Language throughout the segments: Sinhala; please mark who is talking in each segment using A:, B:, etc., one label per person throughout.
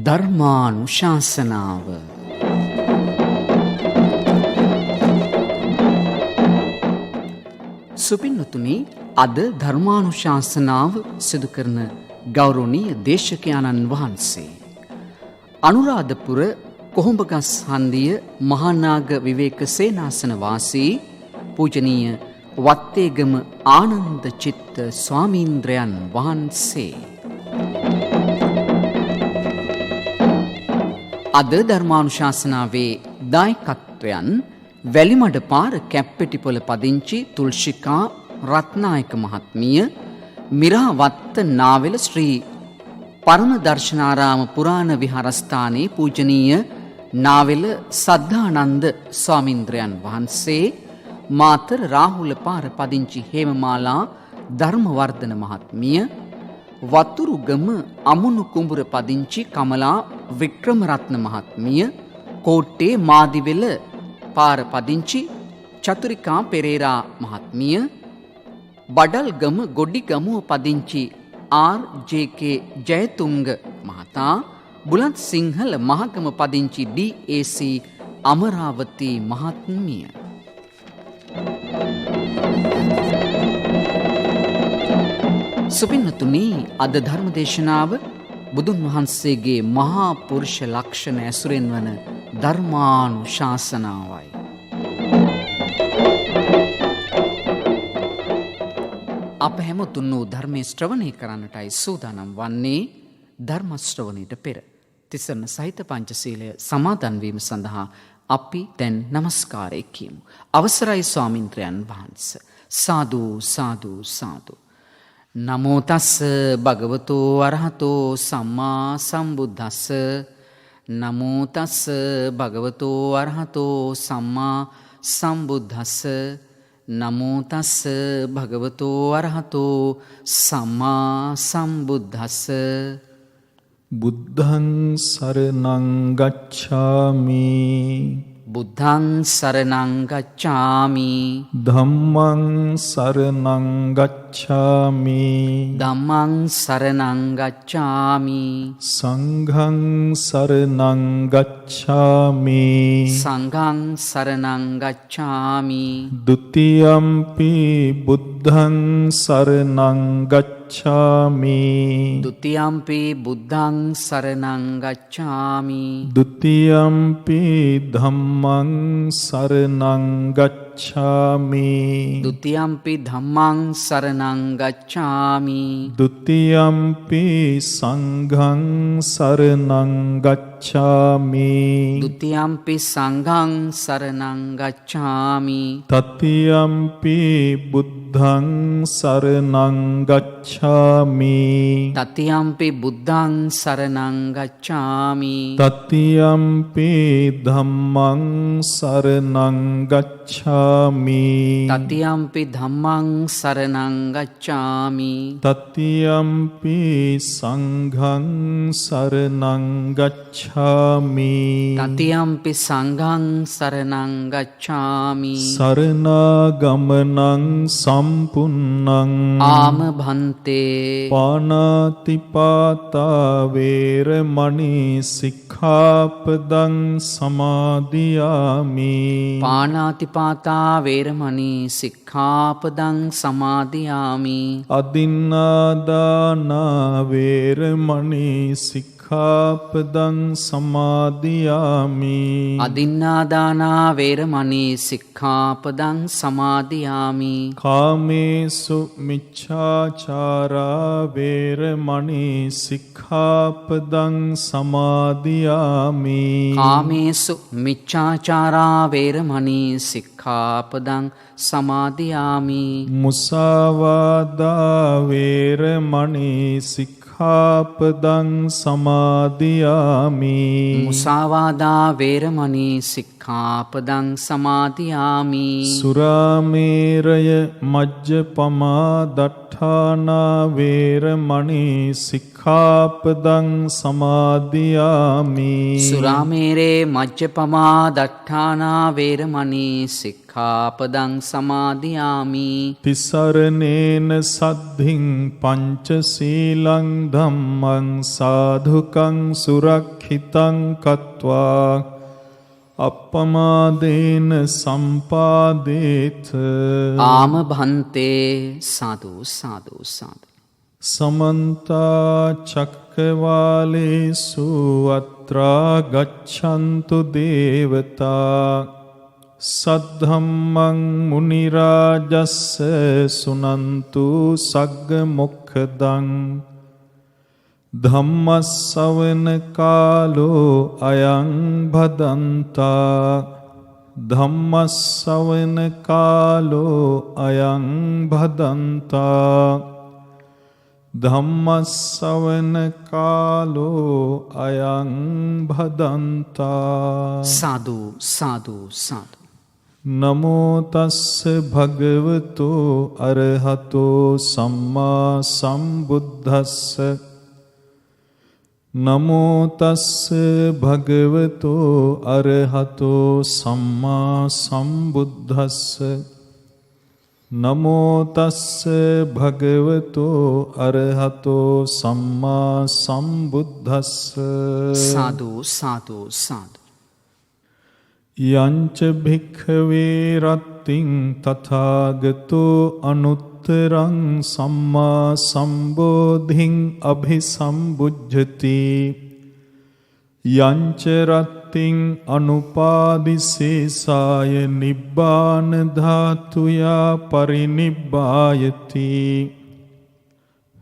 A: ධර්මානුශාසනාව සුපින්නතුනි, අද ධර්මානුශාසනාව සිදු කරන ගෞරවනීය දේශකයාණන් වහන්සේ අනුරාධපුර කොහොඹගස් හන්දිය මහානාග විවේක සේනාසන වාසී පූජනීය වත්තේගම ආනන්ද චිත්ත ස්වාමීන්ද්‍රයන් වහන්සේ. අද ධර්මානුශාසනාවේ දායකත්වයන් වැලිමඩ පාර කැප්පෙටිපොළ පදිංචි තුල්ෂිකා රත්නායක මහත්මිය, මිරාවත්ත නාවෙල ශ්‍රී පරම දර්ශනාරාම පුරාණ විහාරස්ථානයේ පූජනීය නාවෙල සද්ධානන්ද ස්වාමීන්ද්‍රයන් වහන්සේ, මාතර රාහුල පාර පදිංචි හේමමාලා ධර්මවර්ධන මහත්මිය, වතුරුගම අමුණු කුඹුර පදිංචි කමලා වික්‍රමරත්න මහත්මිය, කෝට්ටේ මාදිවෙල පාර පදිංචි චතුරිකා පෙරේරා මහත්මිය, බඩල්ගම ගොඩිගමුව පදිංචි ආර්.ජේ.කේ. ජයතුංග මහතා, බුලත් සිංහල මහගම පදිංචි ඩී.ඒ.සී. අමරාවතී මහත්මිය. සුපින්නතුනි, අද ධර්මදේශනාව බුදුන් වහන්සේගේ මහා පුරුෂ ලක්ෂණ ඇසුරෙන් වන ධර්මානුශාසනාවයි. අප හැමතුන් වූ ධර්මයේ ශ්‍රවණය කරන්නටයි සූදානම් වන්නේ. ධර්ම ශ්‍රවණයට පෙර තිසරණ සහිත පංචශීලය සමාදන් වීම සඳහා අපි දැන් නමස්කාරය කියමු. අවසරයි ස්වාමින්ද්‍රයන් වහන්සේ. සාදු සාදු සාදු. නමෝ තස්ස භගවතෝ අරහතෝ සම්මා සම්බුද්දස්ස. නමෝ තස්ස භගවතෝ අරහතෝ සම්මා සම්බුද්දස්ස. නමෝ තස්ස භගවතෝ අරහතෝ සම්මා සම්බුද්දස්ස.
B: බුද්ධං සරණං ගච්ඡාමි.
A: බුද්ධං සරණං ගච්ඡාමි.
B: ධම්මං සරණං ගච්ඡාමි.
A: ධම්මං සරණං ගච්ඡාමි.
B: සංඝං සරණං ගච්ඡාමි.
A: සංඝං සරණං ගච්ඡාමි.
B: ဒ ුතියම්පි බුද්ධං සරණං ගච්ඡාමි.
A: ဒ ුතියම්පි බුද්ධං සරණං ගච්ඡාමි.
B: ဒ ුතියම්පි ධම්මං සරණං ගච්ඡාමි.
A: ဒ ුතියම්පි ධම්මං සරණං ගච්ඡාමි.
B: ဒ ුතියම්පි සංඝං සරණං ගච්ඡාමි.
A: ဒ ුතියම්පි සංඝං සරණං ගච්ඡාමි.
B: තතියම්පි බුද්ධං සරණං ගච්ඡාමි.
A: තතියම්පි බුද්ධං සරණං ගච්ඡාමි.
B: තතියම්පි ධම්මං සරණං ගච්ඡාමි.
A: තතියම්පි ධම්මං සරණං ගච්ඡාමි.
B: තතියම්පි සංඝං සරණං ගච්ඡාමි.
A: තතියම්පි සංඝං සරණං ගච්ඡාමි.
B: සරණාගමනං සම්පුන්නං
A: ආම භන්තේ.
B: පාණාතිපාතා වේරමණී සික්ඛාපදං සමාදියාමි.
A: පාණාතිපාතා වේරමණී සික්ඛාපදං සමාදියාමි.
B: අදින්නාදානා වේරමණී සික්ඛාපදං සමාදියාමි.
A: අදින්නාදානා වේරමණී සික්ඛාපදං සමාදියාමි.
B: කාමේසු මිච්ඡාචාරා වේරමණී සික්ඛාපදං සමාදියාමි.
A: කාමේසු මිච්ඡාචාරා වේරමණී සික්ඛාපදං සමාදියාමි.
B: මුසාවාදා වේරමණී සික්ඛාපදං සමාදියාමි.
A: මුසාවාදා වේරමණී සික්ඛාපදං සමාදියාමි.
B: සුරාමේරය මජ්ජපමා දට්ඨානා වේරමණී සික්ඛාපදං සමාදියාමි.
A: සුරාමේරේ මජ්ජපමා දට්ඨානා වේරමණී සික්ඛාපදං සමාදියාමි.
B: තිසරණේන සද්ධින් පංචශීලං ධම්මං සාධුකං සුරක්ඛ හිතං කତ୍වා අප්පමාදේන සම්පාදේත.
A: ආම භන්තේ සාදු සාදු සාදු.
B: සමන්ත චක්කවාලේසු අත්‍රා ගච්ඡන්තු දේවතා සද්ධම්මං මුනි රාජස්ස සුනන්තු සග්ග මොක්ඛදං ධම්මස්සවන කාලෝ අයං භදන්තා ධම්මස්සවන කාලෝ අයං භදන්තා ධම්මස්සවන කාලෝ අයං භදන්තා.
A: සාදු සාදු සාදු.
B: නමෝ තස්ස භගවතු අරහතෝ සම්මා සම්බුද්දස්ස. නමෝ තස්ස භගවතු අරහතෝ සම්මා සම්බුද්දස්ස. නමෝ තස්ස භගවතු අරහතෝ සම්මා සම්බුද්දස්ස.
A: සාදු සාදු සාදු.
B: යංච භික්ඛවේ රත්තිං තථාගතෝ අනුත්තරං සම්මා සම්බෝධිං අභිසම්බුජ්ජති යංච රත්තිං අනුපාදිසේසාය නිබ්බාන ධාතුයා පරිනිබ්බායති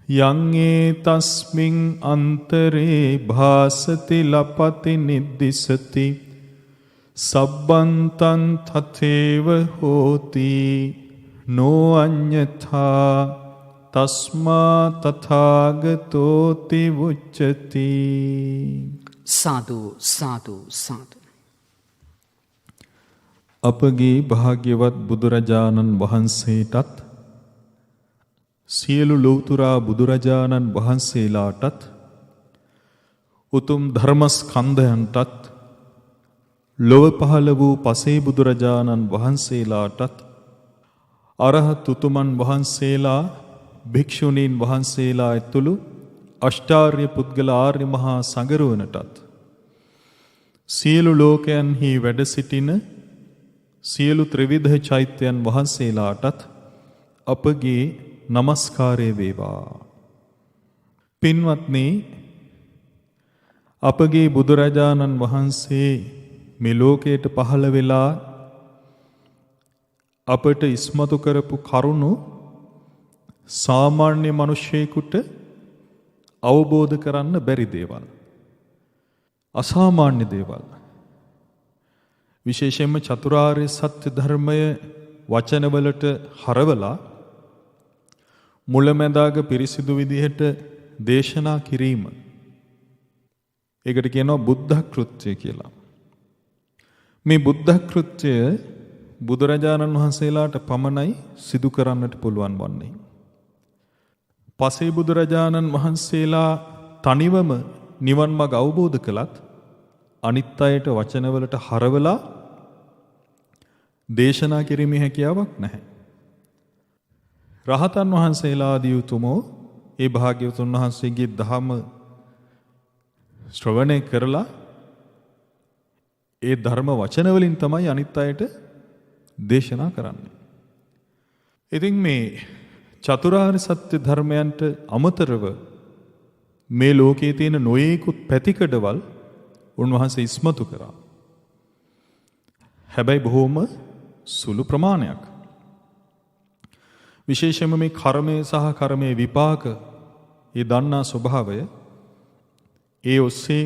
B: යං ඒතස්මින් අන්තරේ භාසති ලපති නිද්දිසති සබ්බන්තං තථේව හෝති නෝ අඤ්ඤථා තස්මා තථාගතෝති උච්චති.
A: සාදු සාදු සාදු.
B: අපගේ භාග්‍යවත් බුදුරජාණන් වහන්සේටත් සියලු ලෞතුරා බුදුරජාණන් වහන්සේලාටත් උතුම් ධර්මස්කන්ධයන්ටත් ලොව පහළ වූ පසේ බුදුරජාණන් වහන්සේලාටත් අරහත් උතුමන් වහන්සේලා භික්ෂුණීන් වහන්සේලා ඇතුළු අෂ්ටාර්ය පුද්ගල ආර්ය මහා සංඝරුවනටත් සියලු ලෝකයන්හි වැඩ සිටින සියලු ත්‍රිවිධ චෛත්‍යයන් වහන්සේලාටත් අපගේ নমස්කාරය වේවා. පින්වත්නි, අපගේ බුදුරජාණන් වහන්සේ මේ ලෝකයට පහළ වෙලා අපට ඉස්මතු කරපු කරුණු සාමාන්‍ය මිනිසෙකුට අවබෝධ කරන්න බැරි දේවල්, අසාමාන්‍ය දේවල්. විශේෂයෙන්ම චතුරාර්ය සත්‍ය ධර්මය වචනවලට හරවලා මුලැමැදාග පිරිසිදු විදිහට දේශනා කිරීම. ඒකට කියනවා බුද්ධ කෘත්‍ය කියලා. මේ බුද්ධ කෘත්‍ය බුදුරජාණන් වහන්සේලාට පමණයි සිදු කරන්නට පුළුවන් වන්නේ. පසේ බුදුරජාණන් වහන්සේලා තනිවම නිවන් මඟ අවබෝධ කළත් අනිත් අයට වචනවලට හරවලා දේශනා කිරීමේ හැකියාවක් නැහැ. රහතන් වහන්සේලා ආදී උතුමෝ ඒ භාග්‍යවතුන් වහන්සේගේ ධර්ම ශ්‍රවණය කරලා ඒ ධර්ම වචන වලින් තමයි අනිත් අයට දේශනා කරන්නේ. ඉතින් මේ චතුරාර්ය සත්‍ය ධර්මයන්ට අමතරව මේ ලෝකයේ තියෙන නොයෙකුත් පැතිකඩවල් උන්වහන්සේ ඉස්මතු කරා. හැබැයි බොහෝම සුළු ප්‍රමාණයක්. විශේෂයෙන්ම මේ කර්මය සහ කර්මයේ විපාක ඒ දන්නා ස්වභාවය ඒ ඔස්සේ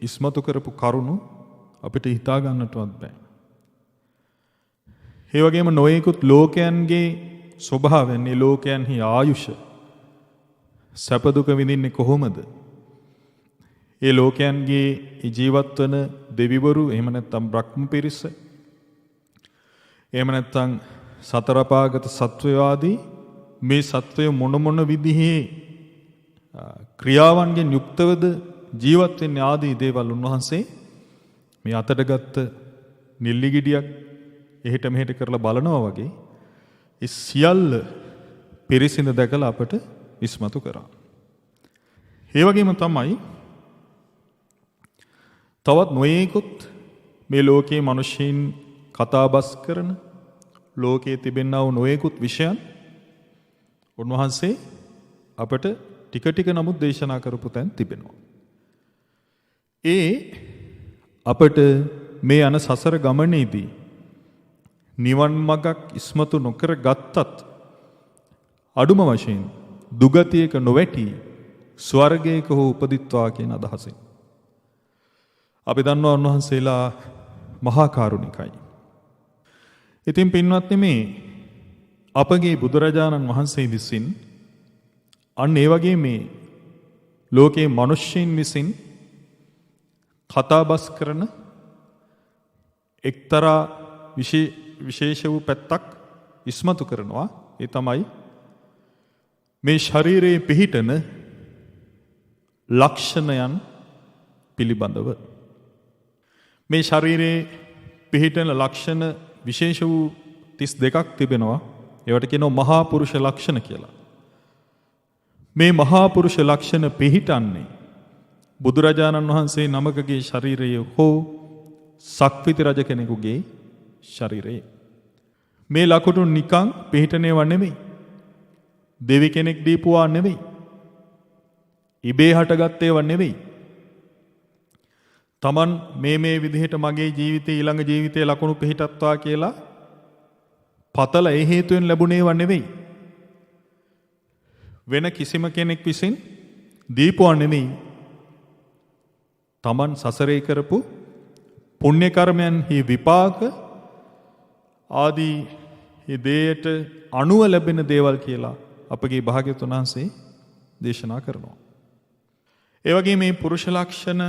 B: ඉස්මතු කරපු කරුණු අපිට හිතා ගන්නටවත් බෑ. ඒ වගේම නොයෙකුත් ලෝකයන්ගේ ස්වභාවයන්, මේ ලෝකයන්හි ආයුෂ සැප දුක විඳින්නේ කොහොමද? ඒ ලෝකයන්ගේ ජීවත් වන දෙවිවරු, එහෙම නැත්නම් බ්‍රහ්ම පිරිස, එහෙම නැත්නම් සතර පාගත සත්වයෝ ආදී මේ සත්වය මොන විදිහේ ක්‍රියාවන්ගෙන් යුක්තවද ජීවත් වෙන්නේ ආදී දේවල් උන්වහන්සේ මේ අතට ගත්ත නිල්ලි ගෙඩියක් එහෙට මෙහෙට කරලා බලනවා වගේ ඒ සියල්ල පිරිසිඳ දැකලා අපට ඉස්මතු කරා. ඒ වගේම තමයි තවත් නොයෙකුත් මේ ලෝකයේ මිනිසෙයින් කතාබස් කරන ලෝකයේ තිබෙනා වූ නොයෙකුත් විෂයන් උන්වහන්සේ අපට ටික ටික නමුත් දේශනා කරපු තැන් තිබෙනවා. ඒ අපට මේ යන සසර ගමනේදී නිවන් මඟක් ඉස්මතු නොකර ගත්තත් අඩුම වශයෙන් දුගතියක නොවැටි ස්වර්ගයක හෝ උපදිත්වා කියන අදහසින්. අපි දන්නවා උන්වහන්සේලා මහා කරුණිකයි. ඉතින් පින්වත්නි මේ අපගේ බුදුරජාණන් වහන්සේ විසින් අන්න ඒ වගේ මේ ලෝකයේ මිනිස්සුන් විසින් කතාබස් කරන එක්තරා විශේෂ වූ පැත්තක් ඉස්මතු කරනවා. ඒ තමයි මේ ශරීරයේ පිහිටන ලක්ෂණයන් පිළිබඳව. මේ ශරීරයේ පිහිටන ලක්ෂණ විශේෂ වූ 32ක් තිබෙනවා. ඒවට කියනවා මහා පුරුෂ ලක්ෂණ කියලා. මේ මහා පුරුෂ ලක්ෂණ පිහිටන්නේ බුදුරජාණන් වහන්සේ නමකගේ ශරීරයේ හෝ සක්විති රජ කෙනෙකුගේ ශරීරයේ. මේ ලකුණු නිකං පිහිටනේවා නෙමෙයි. දෙවි කෙනෙක් දීපුවා නෙමෙයි. ඉබේ හටගත් ඒවා නෙමෙයි. Taman මේ විදිහට මගේ ජීවිතේ ඊළඟ ජීවිතේ ලකුණු පිහිටත්වා කියලා පතල ඒ හේතුවෙන් ලැබුණේවා නෙමෙයි. වෙන කිසිම කෙනෙක් විසින් දීපුවා නෙමෙයි. Taman සසරේ කරපු පුණ්‍ය කර්මයන්හි විපාක ආදී මේ දේයට අනුව ලැබෙන දේවල් කියලා අපගේ භාග්‍යවතුන් වහන්සේ දේශනා කරනවා. ඒ වගේ මේ පුරුෂ ලක්ෂණ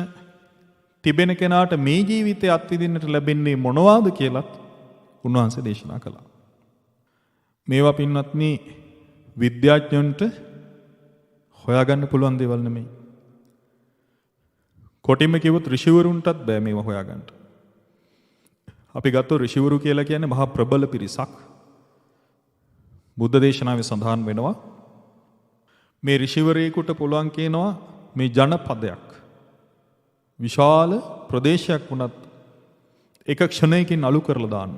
B: තිබෙන කෙනාට මේ ජීවිතය අත්විඳින්නට ලැබෙන්නේ මොනවාද කියලත් උන්වහන්සේ දේශනා කළා. මේවා පින්වත්නි විද්‍යාඥයන්ට හොයාගන්න පුළුවන් දේවල් නෙමෙයි. කොටින්ම කිව්වොත් ඍෂිවරුන්ටත් බෑ මේවා හොයාගන්න. අපි ගත්තොත් ඍෂිවරු කියලා කියන්නේ මහා ප්‍රබල පිරිසක්. බුද්ධ දේශනාවේ සඳහන් වෙනවා මේ ඍෂිවරයෙකුට පුළුවන් කියනවා මේ ජනපදයක් විශාල ප්‍රදේශයක් වුණත් එක ක්ෂණයකින් අලු කරලා දාන්න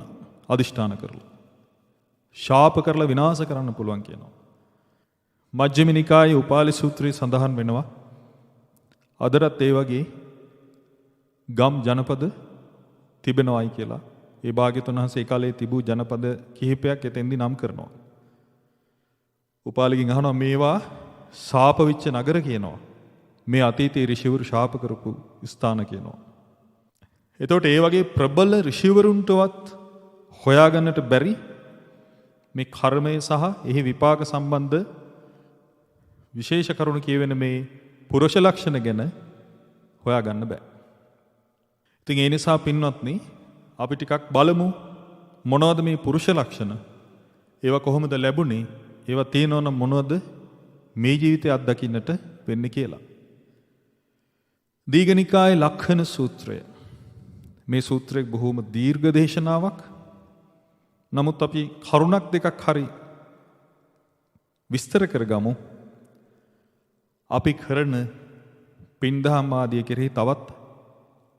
B: අදිෂ්ඨාන කරලා ශාප කරලා විනාශ කරන්න පුළුවන් කියනවා. මජ්ක්‍ධිම නිකායේ උපාලි සූත්‍රයේ සඳහන් වෙනවා අදටත් ඒ වගේ ගම් ජනපද තිබෙනවායි කියලා. ඒ භාග්‍යවතුන් වහන්සේ ඒ කාලේ තිබූ ජනපද කිහිපයක් එතෙන්දි නම් කරනවා. උපාලිගෙන් අහනවා මේවා ශාප විච්ච නගර කියනවා. මේ අතීතයේ ඍෂිවරු ශාප කරපු ස්ථාන කියනවා. එතකොට ඒ වගේ ප්‍රබල ඍෂිවරුන්ටවත් හොයාගන්නට බැරි මේ කර්මය සහ එහි විපාක සම්බන්ධ විශේෂ කරුණු කියවෙන මේ පුරුෂ ලක්ෂණ ගැන හොයාගන්න බෑ. ඉතින් ඒ නිසා පින්වත්නි අපි ටිකක් බලමු මොනවද මේ පුරුෂ ලක්ෂණ? ඒවා කොහොමද ලැබුණේ? ඒවා තියෙනවනම් මොනවද මේ ජීවිතය අත්දකින්නට වෙන්නේ කියලා. දීඝනිකායේ ලක්ෂණ සූත්‍රය. මේ සූත්‍රය බොහොම දීර්ඝ දේශනාවක්. නමුත් අපි කරුණක් දෙකක් හරි විස්තර කරගමු. අපි කරන පින්දහම් ආදිය කෙරෙහි තවත්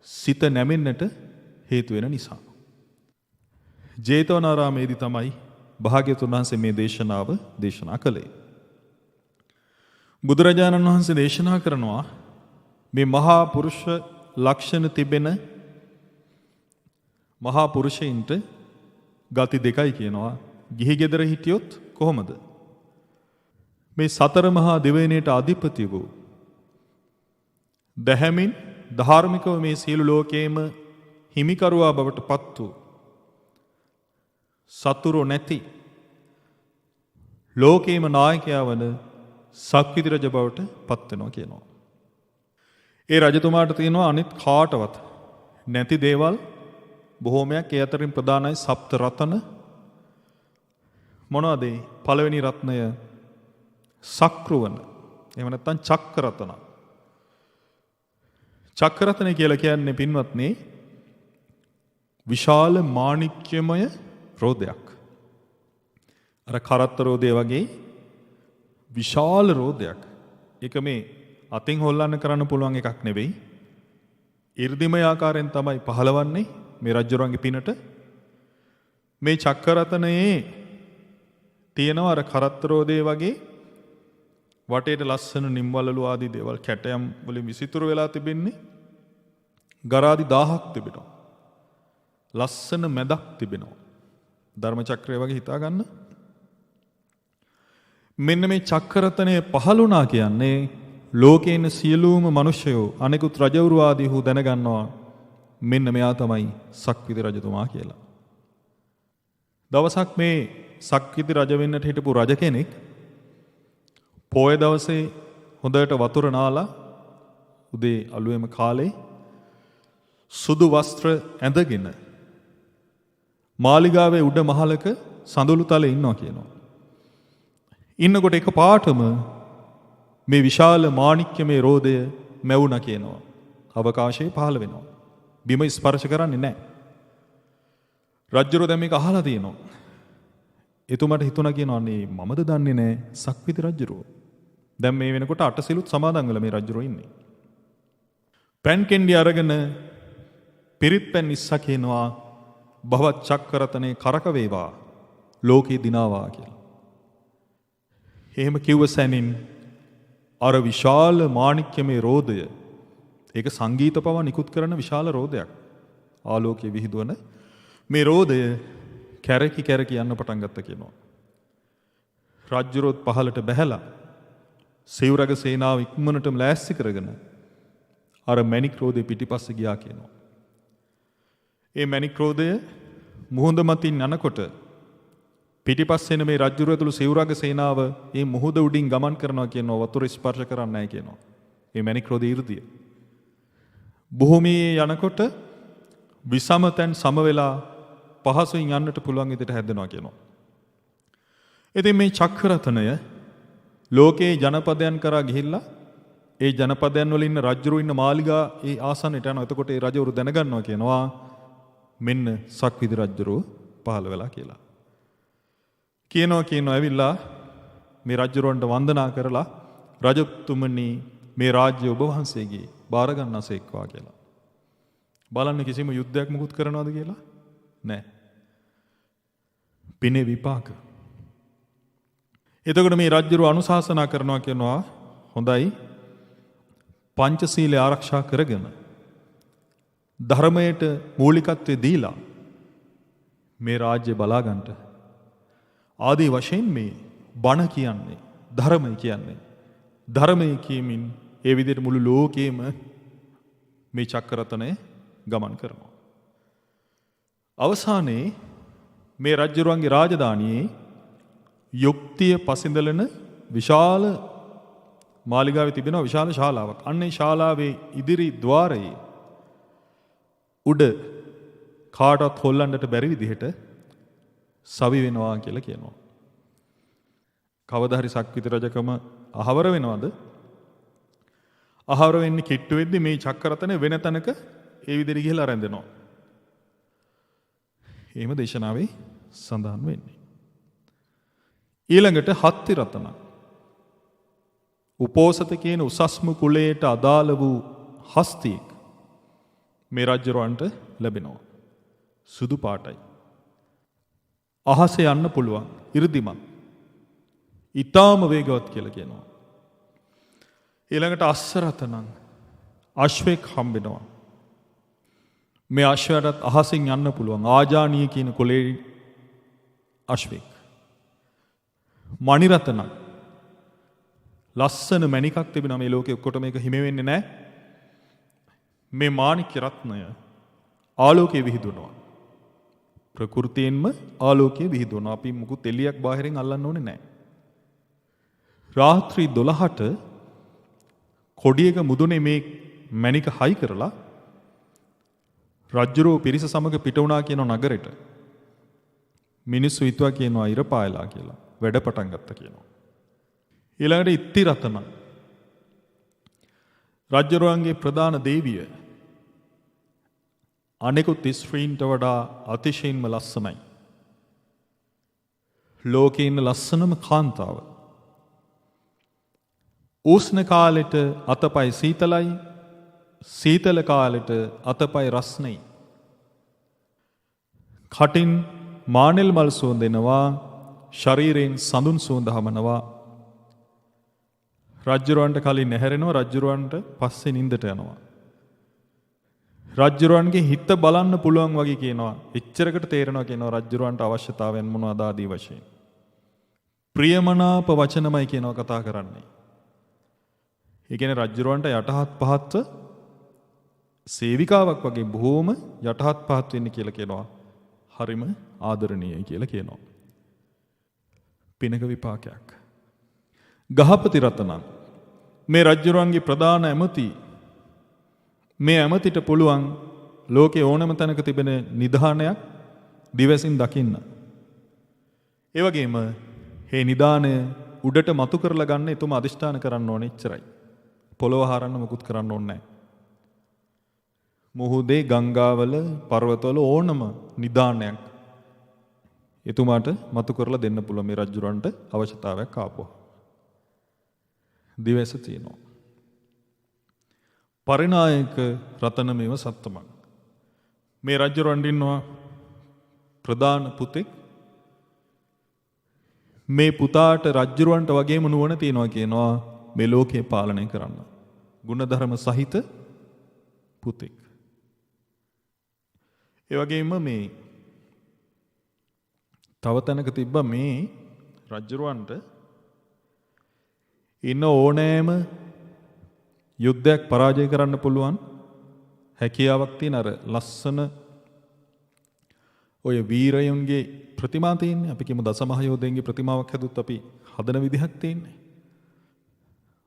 B: සිත නැමෙන්නට හේතු වෙන නිසා. ජේතවනාරාමේදී තමයි භාග්‍යවතුන් වහන්සේ මේ දේශනාව දේශනා කළේ. බුදුරජාණන් වහන්සේ දේශනා කරනවා මේ මහා පුරුෂ ලක්ෂණ තිබෙන මහා පුරුෂයින්ට ගති දෙකයි කියනවා. ගිහි ගෙදර හිටියොත් කොහොමද? මේ සතර මහා දිවයිනේට අධිපති වූ දැහැමින් ධාර්මිකව මේ සියලු ලෝකයේම හිමිකරුවා බවට පත් වූ සතුරු නැති ලෝකේම නායකයා වන සක්විති රජ බවට පත් වෙනවා කියනවා. ඒ රජතුමාට තියෙනවා අනිත් කාටවත් නැති දේවල් බොහෝමයක්. ඒ අතරින් ප්‍රධානයි සප්ත රතන. මොනවද? පළවෙනි රත්නය සක්‍රුවන. එහෙම නැත්නම් චක්‍රරතන. චක්‍රරතන කියලා කියන්නේ පින්වත්නි විශාල මාණික්‍යමය රෝදයක්. අර කරත්ත රෝදය වගේ විශාල රෝදයක්. ඒක මේ අතින් හොල්ලන්න කරන්න පුළුවන් එකක් නෙවෙයි. 이르දිමය ආකාරයෙන් තමයි පහළවන්නේ මේ රජුරන්ගේ පිනට. මේ චක්කරතනයේ තියෙනවා අර කරත්තරෝදේ වගේ වටේට ලස්සන නිම්වලලු ආදී දේවල් කැටයම් වලින් විසිතුරු වෙලා තිබෙන්නේ. ගරාදි 1000ක් තිබෙනවා. ලස්සන මැදක් තිබෙනවා. ධර්ම චක්‍රය වගේ හිතා ගන්න. මෙන්න මේ චක්කරතනයේ පහළුණා කියන්නේ ලෝකේ ඉන්න සියලුම මිනිස්සයෝ අනෙකුත් රජවරු ආදී හු දැනගන්නවා මෙන්න මෙයා තමයි සක්විති රජතුමා කියලා. දවසක් මේ සක්විති රජ වෙන්නට හිටපු රජ කෙනෙක් පොය දවසේ හොඳට වතුර නාලා උදේ අලුයම කාලේ සුදු වස්ත්‍ර ඇඳගෙන මාලිගාවේ උඩ මහලක සඳුළු තලේ ඉන්නවා කියනවා. ඉන්නකොට එක පාටම මේ විශාල මාණික්‍යමය රෝදය මැවුණා කියනවා. අවකාශයේ පහළ වෙනවා. බිම ස්පර්ශ කරන්නේ නැහැ. රජුරෝ දැන් මේක අහලා තියෙනවා. එතුමාට හිතුණා කියනවා අනේ මමද දන්නේ නැහැ සක්විති රජුරෝ. දැන් මේ වෙනකොට අටසිලුත් සමාදන් වෙලා මේ රජුරෝ ඉන්නේ. පෑන් කෙන්ඩි අරගෙන පිරිත් පැන් ඉස්සා කියනවා භවත් චක්කරතනේ කරක වේවා ලෝකේ දිනාවා කියලා. එහෙම කිව්ව සැනින් අර විශාල මාණික්‍යමය රෝදය ඒක සංගීත පවා නිකුත් කරන විශාල රෝදයක්. ආලෝකයේ විහිදුවන මේ රෝදය කැරකි කැරකි යන්න පටන් ගත්ත කියනවා. රජ්ජුරුවත් පහලට බැහැලා සිවුරග සේනාව ඉක්මනටම ලෑස්ති කරගෙන අර මැණික් රෝදේ පිටිපස්සේ ගියා කියනවා. ඒ මැණික් රෝදය මුහුද මතින් යනකොට පිටිපස්සෙන මේ රජ්ජුරුව ඇතුළු සිවුරග සේනාව මේ මුහුද උඩින් ගමන් කරනවා කියනවා වතුර ස්පර්ශ කරන්නේ නැහැ කියනවා. මේ මැණික් රෝදේ 이르දිය. භූමියේ යනකොට විසම තැන් සම වෙලා පහසුවෙන් යන්නට පුළුවන් විදිහට හැදෙනවා කියනවා. ඉතින් මේ චක්‍රරතනය ලෝකේ ජනපදයන් කරා ගිහිල්ලා ඒ ජනපදයන් වල ඉන්න රජුරු ඉන්න මාලිගා ඒ ආසන්නයට යනවා. එතකොට ඒ රජවරු දැනගන්නවා කියනවා මෙන්න සක්විති රජුරු පහළ වෙලා කියලා. කියනවා ඇවිල්ලා මේ රජුරවන්ට වන්දනා කරලා රජතුමනි මේ රාජ්‍ය ඔබ වහන්සේගේ බාර ගන්නසේක්වා කියලා. බලන්න කිසිම යුද්ධයක් මුකුත් කරනවද කියලා? නැහැ. පිනේ විපාක. එතකොට මේ රජුරු අනුශාසනා කරනවා කියනවා හොඳයි පංචශීලය ආරක්ෂා කරගෙන ධර්මයට මූලිකත්වය දීලා මේ රාජ්‍ය බලා ගන්නට ආදී වශයෙන් මේ බණ කියන්නේ ධර්මය කියන්නේ ධර්මය කියමින් ඒ විදිහට මුළු ලෝකෙම මේ චක්‍රරතනය ගමන් කරනවා. අවසානයේ මේ රජුරුවන්ගේ රාජධානියේ යුක්තිය පසිඳලන විශාල මාලිගාවේ තිබෙන විශාල ශාලාවක්. අන්නේ ශාලාවේ ඉදිරි ద్వාරයේ උඩ කාටවත් හොල්ලන්නට බැරි විදිහට සවි වෙනවා කියලා කියනවා. කවදා හරි සක්විති රජකම අහවර වෙනවද? අහවර වෙන්නේ කිට්ටු වෙද්දි මේ චක්‍රරතනේ වෙන තැනක ඒ විදිහට ගිහලා රැඳෙනවා. එහෙම දේශනාවේ සඳහන් වෙන්නේ. ඊළඟට හත්ති රතන. උපෝසත කියන උසස්ම කුලයට අදාළ වූ හස්තියෙක් මේ රජුරවන්ට ලැබෙනවා. සුදු පාටයි. අහසේ යන්න පුළුවන්. 이르දිමත්. ඊටාම වේගවත් කියලා කියනවා. ඊළඟට අස්ස රතනං අශ්වයෙක් හම්බෙනවා. මේ අශ්වයාටත් අහසින් යන්න පුළුවන්. ආජානීය කියන කුලේ අශ්වයෙක්. මණි රතනං ලස්සන මණිකක් තිබෙනවා මේ ලෝකේ ඔක්කොට මේක හිමි වෙන්නේ නැහැ. මේ මාණික්‍ය රත්නය ආලෝකයේ විහිදුනවා. ප්‍රകൃතියෙන්ම ආලෝකයේ විහිදුනවා. අපි මුකුත් එළියක් බාහිරින් අල්ලන්න ඕනේ නැහැ. රාත්‍රී 12ට කොඩියක මුදුනේ මේ මණික හයි කරලා රජුරෝ පිරිස සමග පිට වුණා කියන නගරෙට මිනිස්සු හිතුවා කියනවා ඉර පායලා කියලා. වැඩ පටන් ගත්තා කියනවා. ඊළඟට ඉත්ති රතන රජුරුවන්ගේ ප්‍රධාන දේවිය අනෙකුත් ස්ත්‍රීන්ට වඩා අතිශයින්ම ලස්සනයි. ලෝකේ ඉන්න ලස්සනම කාන්තාව. උෂ්ණ කාලෙට අතපය සීතලයි, සීතල කාලෙට අතපය රස්නෙයි. කටින් මානෙල් මල් සුවඳ එනවා, ශරීරයෙන් සඳුන් සුවඳ හමනවා. රජ්ජුරුවන්ට කලින් නැහැරෙනවා, රජ්ජුරුවන්ට පස්සේ නින්දට යනවා. රජ්ජුරුවන්ගේ හිත බලන්න පුළුවන් වගේ කියනවා. එච්චරකට තේරෙනවා කියනවා රජ්ජුරුවන්ට අවශ්‍යතාවයන් මොනවද ආදී වශයෙන්. ප්‍රියමනාප වචනමයි කියනවා කතා කරන්නේ. ඒ කියන්නේ රජ්ජුරුවන්ට යටහත් පහත්ව සේවිකාවක් වගේ බොහෝම යටහත් පහත් වෙන්න කියලා කියනවා. හරිම ආදරණීයයි කියලා කියනවා. පිනක විපාකයක්. ගහපති රතනන් මේ රජ්ජුරුවන්ගේ ප්‍රධාන ඇමති. මේ ඇමතිට පුළුවන් ලෝකේ ඕනම තැනක තිබෙන නිධානයක් දිවසින් දකින්න. ඒ වගේම මේ නිධානය උඩට මතු කරලා ගන්න එතුම අදිෂ්ඨාන කරන්න ඕනේ එච්චරයි. පොළොව හරන්න මුකුත් කරන්න ඕනේ නැහැ. මුහුදේ ගංගාවල පර්වතවල ඕනම නිධානයක් එතුමාට මතු කරලා දෙන්න පුළුවන් මේ රජුරන්ට අවශ්‍යතාවයක් ආපුවා. දිවස තියෙනවා. පරිනායක රතනමේව සත්තමං. මේ රජුරන් ඉන්නවා ප්‍රධාන පුතෙක්. මේ පුතාට රජුරවන්ට වගේම නුවණ තියෙනවා කියනවා මේ ලෝකේ පාලනය කරන්න. ගුණධර්ම සහිත පුතෙක්. ඒ වගේම මේ තව තැනක තිබ්බ මේ රජුරවන්ට ඉන්න ඕනෑම යුද්ධයක් පරාජය කරන්න පුළුවන් හැකියාවක් තියෙන අර ලස්සන ඔය වීරයන්ගේ ප්‍රතිමා තියෙන්නේ. අපි කියමු දසමහයෝධයන්ගේ ප්‍රතිමාවක් හැදුත් අපි හදන විදිහක් තියෙන්නේ.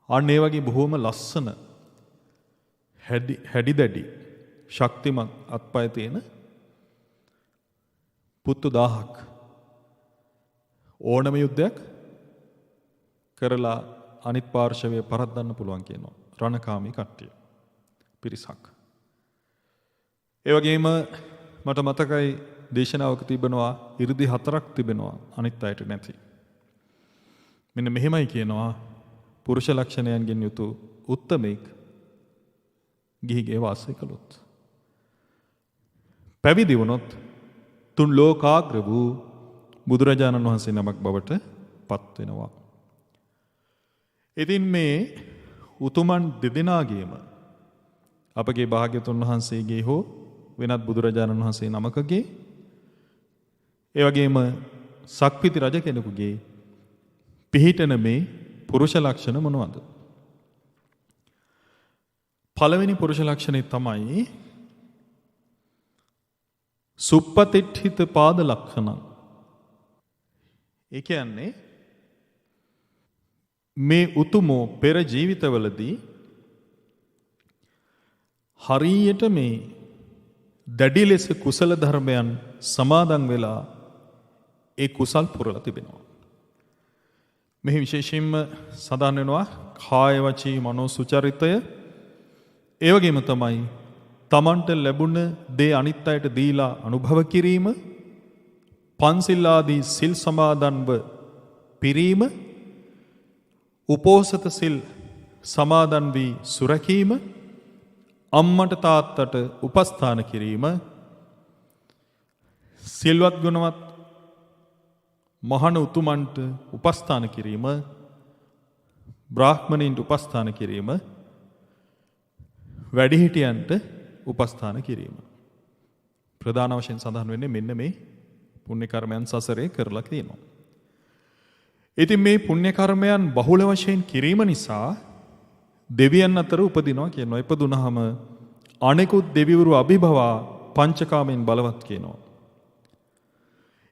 B: අන්න ඒ වගේ බොහොම ලස්සන හැඩි දැඩි ශක්තිමත් අත්පය තියෙන පුත්තු 1000ක් ඕනම යුද්ධයක් කරලා අනිත් පාර්ශවය පරද්දන්න පුළුවන් කියනවා. රණකාමී කට්ටිය පිරිසක්. ඒ වගේම මට මතකයි දේශනාවක තිබෙනවා 이르දි 4ක් තිබෙනවා අනිත් අයට නැති. මෙන්න මෙහෙමයි කියනවා පුරුෂ ලක්ෂණයන්ගෙන් යුතු උත්තමෙක් ගිහිගේ වාසය කළොත්. පැවිදි වුණොත් තුන් ලෝකාග්‍ර වූ බුදුරජාණන් වහන්සේ නමක් බවට පත් වෙනවා. ඉතින් මේ උතුමන් දෙදෙනාගේම අපගේ භාග්‍යතුන් වහන්සේගේ හෝ වෙනත් බුදුරජාණන් වහන්සේ නමකගේ ඒ වගේම සක්විති රජ කෙනෙකුගේ පිහිටන මේ පුරුෂ ලක්ෂණ මොනවද? පළවෙනි පුරුෂ ලක්ෂණය තමයි සුප්පතිට්ඨිත පාද ලක්ෂණ. ඒ කියන්නේ මේ උතුමෝ පෙර ජීවිතවලදී හරියට මේ දැඩි ලෙස කුසල ධර්මයන් සමාදන් වෙලා ඒ කුසල් පුරලා තිබෙනවා. මෙහි විශේෂයෙන්ම සඳහන් වෙනවා කාය වචී මනෝ සුචරිතය. ඒ වගේම තමයි තමන්ට ලැබුණ දේ අනිත් අයට දීලා අනුභව කිරීම, පන්සිල් ආදී සිල් සමාදන්ව පිරීම, උපෝසත සිල් සමාදන් වී සුරකීම, අම්මට තාත්තට උපස්ථාන කිරීම, සිල්වත් ගුණවත් මහණ උතුමන්ට උපස්ථාන කිරීම, බ්‍රාහ්මණයින්ට උපස්ථාන කිරීම, වැඩිහිටියන්ට උපස්ථාන කිරීම. ප්‍රධාන වශයෙන් සඳහන් වෙන්නේ මෙන්න මේ පුණ්‍ය කර්මයන් සසරේ කරලා තියෙනවා. ඉතින් මේ පුණ්‍ය කර්මයන් බහුල වශයෙන් කිරීම නිසා දෙවියන් අතර උපදිනවා කියනවා. ඉපදුනහම අනෙකුත් දෙවිවරු අභිභවා පංචකාමෙන් බලවත් කියනවා.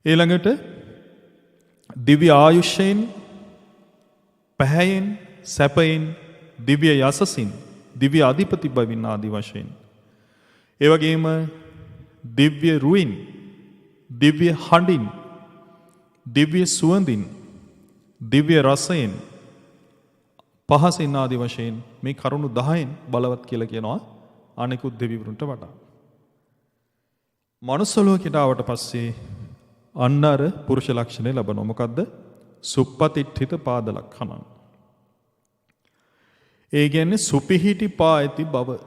B: ඊළඟට දිව්‍ය ආයුෂයෙන්, පැහැයෙන්, සැපයෙන්, දිව්‍ය යසසින්, දිව්‍ය අධිපති බවින් ආදී වශයෙන්. ඒ වගේම දිව්‍ය රුවින්, දිව්‍ය හඬින්, දිව්‍ය සුවඳින්, දිව්‍ය රසයෙන්, පහසින් ආදී වශයෙන් මේ කරුණු 10න් බලවත් කියලා කියනවා අනෙකුත් දෙවිවරුන්ට වඩා. මනුස්ස ලෝකයට ආවට පස්සේ අන්න අර පුරුෂ ලක්ෂණය ලබනවා. මොකද්ද? සුප්පතිට්ඨිත පාද ලක්ෂණ. ඒ කියන්නේ සුපිහිටි පා ඇති බව.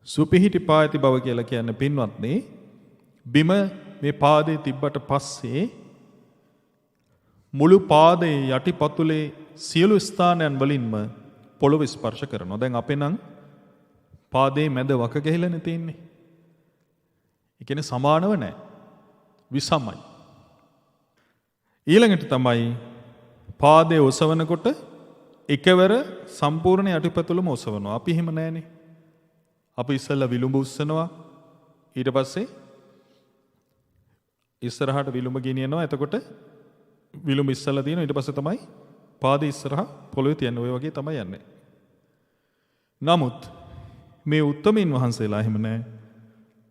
B: සුපිහිටි පා ඇති බව කියලා කියන්නේ පින්වත්නි බිම මේ පාදේ තිබ්බට පස්සේ මුළු පාදයේ යටිපතුලේ සියලු ස්ථානයන් වලින්ම පොළොව ස්පර්ශ කරනවා. දැන් අපේ නම් පාදේ මැද වක ගහලානේ තියෙන්නේ. ඒ කියන්නේ සමානව නැහැ. විසමයි. ඊළඟට තමයි පාදයේ ඔසවනකොට එකවර සම්පූර්ණ යටිපතුලම ඔසවනවා. අපි එහෙම නැහනේ. අපි ඉස්සෙල්ලා විලුඹ උස්සනවා. ඊට පස්සේ ඉස්සරහට විලුඹ ගෙනියනවා. එතකොට විලුඹ ඉස්සෙල්ලා තියෙනවා. ඊට පස්සේ තමයි පාදේ ඉස්සරහා පොළවේ තියන්නේ. ඔය වගේ තමයි යන්නේ. නමුත් මේ උත්තමයන් වහන්සේලා එහෙම නැහැ.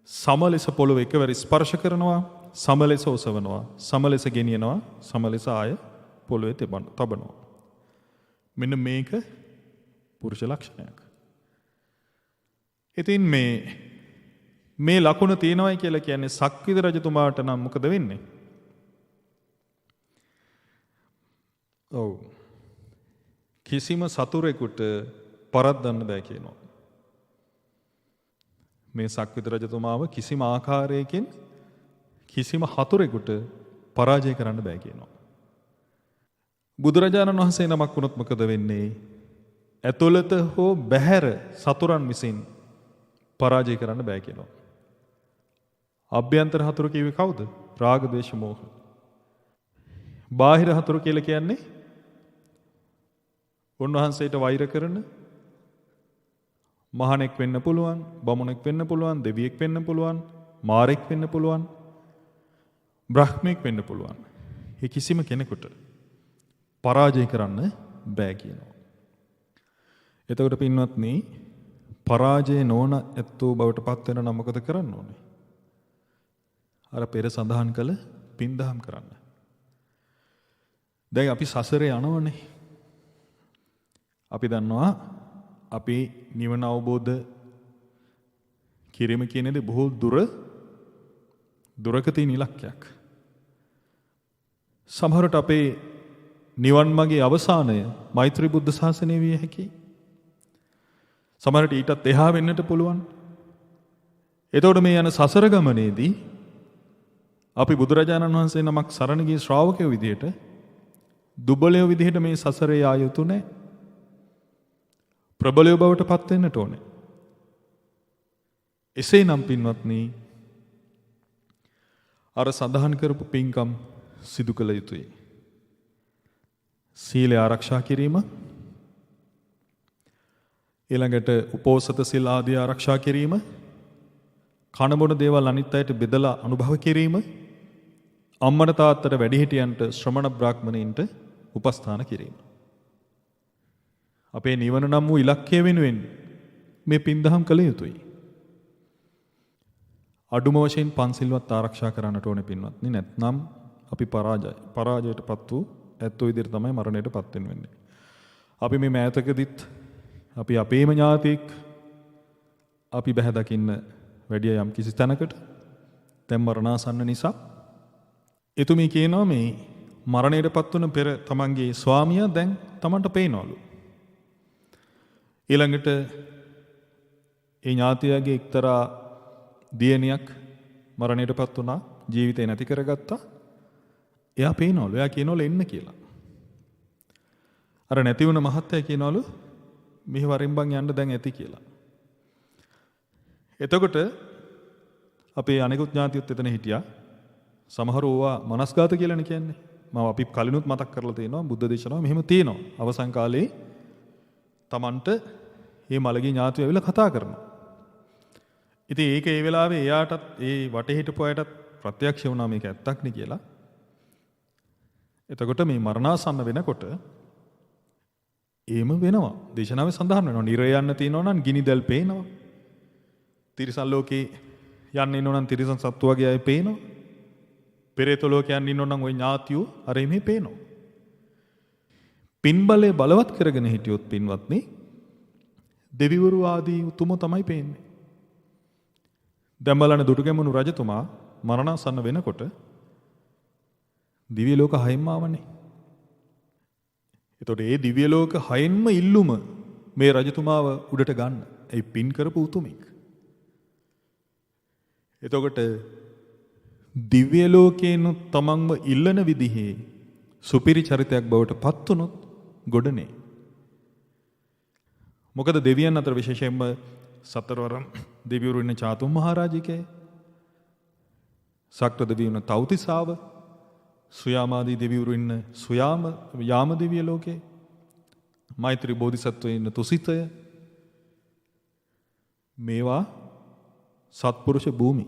B: සමලෙස පොළව එකවර ස්පර්ශ කරනවා, සමලෙස ඔසවනවා, සමලෙස ගෙනියනවා, සමලෙස ආය පොළවේ තබනවා. මෙන්න මේක පුරුෂ ලක්ෂණයක්. ඉතින් මේ ලකුණ තියෙනවයි කියලා කියන්නේ සක්විති රජතුමාට නම් මොකද වෙන්නේ? ඔව්. කිසිම සතුරෙකුට පරද්දන්න බෑ කියනවා. මේ සක්විති රජතුමාව කිසිම ආකාරයකින් කිසිම හතුරෙකුට පරාජය කරන්න බෑ කියනවා. බුදුරජාණන් වහන්සේ නමක් වුණොත් මොකද වෙන්නේ? ඇතුළත හෝ බැහැර සතුරන් විසින් පරාජය කරන්න බෑ කියනවා. අභ්‍යන්තර හතුරු කිව්වේ කවුද? රාග, ද්වේෂ, මෝහ. බාහිර හතුරු කියලා කියන්නේ උන්වහන්සේට වෛර කරන මහණෙක් වෙන්න පුළුවන්, බමුණෙක් වෙන්න පුළුවන්, දෙවියෙක් වෙන්න පුළුවන්, මාරෙක් වෙන්න පුළුවන්, බ්‍රහ්මෙක් වෙන්න පුළුවන්. ඒ කිසිම කෙනෙකුට පරාජය කරන්න බෑ කියනවා. එතකොට පින්වත්නි, පරාජය නොවන ඇත්තෝ බවට පත් වෙන නම් මොකද කරන්න ඕනේ? අර පෙර සඳහන් කළ පින්දහම් කරන්න. දැන් අපි සසරේ යනවනේ. අපි දන්නවා අපි නිවන අවබෝධ කිරීම කියන දේ බොහෝ දුරක තියෙන ඉලක්කයක්. සමහරට අපේ නිවන් මාගේ අවසානය මෛත්‍රී බුද්ධ ශාසනය විය හැකියි. සමහරට ඊටත් එහා වෙන්නට පුළුවන්. එතකොට මේ යන සසර ගමනේදී අපි බුදුරජාණන් වහන්සේ නමක් සරණ ගිය ශ්‍රාවකයෝ විදිහට දුබලයෝ විදිහට මේ සසරේ ආ යුතු නැහැ. ප්‍රබලයෝ බවට පත් වෙන්නට ඕනේ. එසේනම් පින්වත්නි, අර සඳහන් කරපු පින්කම් සිදු කළ යුතුයි. සීලය ආරක්ෂා කිරීම, ඊළඟට උපෝසත සිල් ආදී ආරක්ෂා කිරීම, කන බොන දේවල් අනිත් අයට බෙදලා අනුභව කිරීම, අම්මට තාත්තට වැඩිහිටියන්ට ශ්‍රමණ බ්‍රාහ්මණයින්ට උපස්ථාන කිරීම. අපේ නිවන නම් වූ ඉලක්කය වෙනුවෙන් මේ පින්දහම් කළ යුතුයි. අඩුම වශයෙන් පන්සිල්වත් ආරක්ෂා කරන්නට ඕනේ පින්වත්නි. නැත්නම් අපි පරාජයටපත් වූ ඇත්තෝ විදිහට තමයි මරණයටපත් වෙන්නේ. අපි මේ මෑතකදීත් අපි අපේම ඥාතිෙක් අපි බැහැ දකින්න වැඩිය යම් කිසි තැනකට දැන් මරණාසන්න නිසා එතුමී කියනවා මේ මරණයටපත් වුණ පෙර තමන්ගේ ස්වාමියා දැන් තමන්ට පේනවලු. ඊළඟට ඒ ඥාතියාගේ එක්තරා දියණියක් මරණයටපත් වුණා, ජීවිතේ නැති කරගත්තා. එයා පේනවලු. එයා කියනවලු එන්න කියලා. අර නැති වුණ මහත්තයා කියනවලු මෙහි වරින් බං යන්න දැන් ඇති කියලා. එතකොට අපේ අනිකුත් ඥාතියොත් එතන හිටියා. සමහරව ඕවා මනස්ගත කියලානේ කියන්නේ. මම අපි කලිනුත් මතක් කරලා තියෙනවා බුද්ධ දේශනාව මෙහෙම තියෙනවා. අවසන් කාලේ තමන්ට මේ මළගිය ඥාතිය ඇවිල්ලා කතා කරනවා. ඉතින් ඒක ඒ වෙලාවේ එයාටත් ඒ වටේ හිටපු අයටත් ප්‍රත්‍යක්ෂ වුණා මේක ඇත්තක් නේ කියලා. එතකොට මේ මරණාසන්න වෙනකොට එහෙම වෙනවා. දේශනාවේ සඳහන් වෙනවා. නිරය යන්න තියෙනවා නම් ගිනිදැල් පේනවා. තිරිසන් ලෝකේ යන්න ඉන්නෝ නම් තිරිසන් සත්තු වගේ අය පේනවා. පෙරේත ලෝකේ යන්න ඉන්නෝ නම් ওই ඥාතියෝ අර එමේ පේනවා. පින්බලය බලවත් කරගෙන හිටියොත් පින්වත්නි දෙවිවරු ආදී උතුමෝ තමයි පේන්නේ. දැන් බලන්න දුටුගැමුණු රජතුමා මරණාසන්න වෙනකොට දිව්‍ය ලෝක 6ම ආවනේ. එතකොට ඒ දිව්‍ය ලෝක 6න්ම ඉල්ලුම මේ රජතුමාව උඩට ගන්න. ඒ පින් කරපු උතුමෙක්. එතකොට දිව්‍ය ලෝකේන තමන්ව ඉල්ලන විදිහේ සුපිරි චරිතයක් බවට පත් වුණොත් ගොඩනේ. මොකද දෙවියන් අතර විශේෂයෙන්ම සතරවරම් දෙවිවරු ඉන්න චාතුම් මහරජිකේ සක්‍ර දෙවියන් තව්තිසාව සුයාමාදී දෙවිවරු ඉන්න යාම දිව්‍ය ලෝකේ මෛත්‍රී බෝධිසත්වයෝ ඉන්න තුසිතය මේවා සත්පුරුෂ භූමි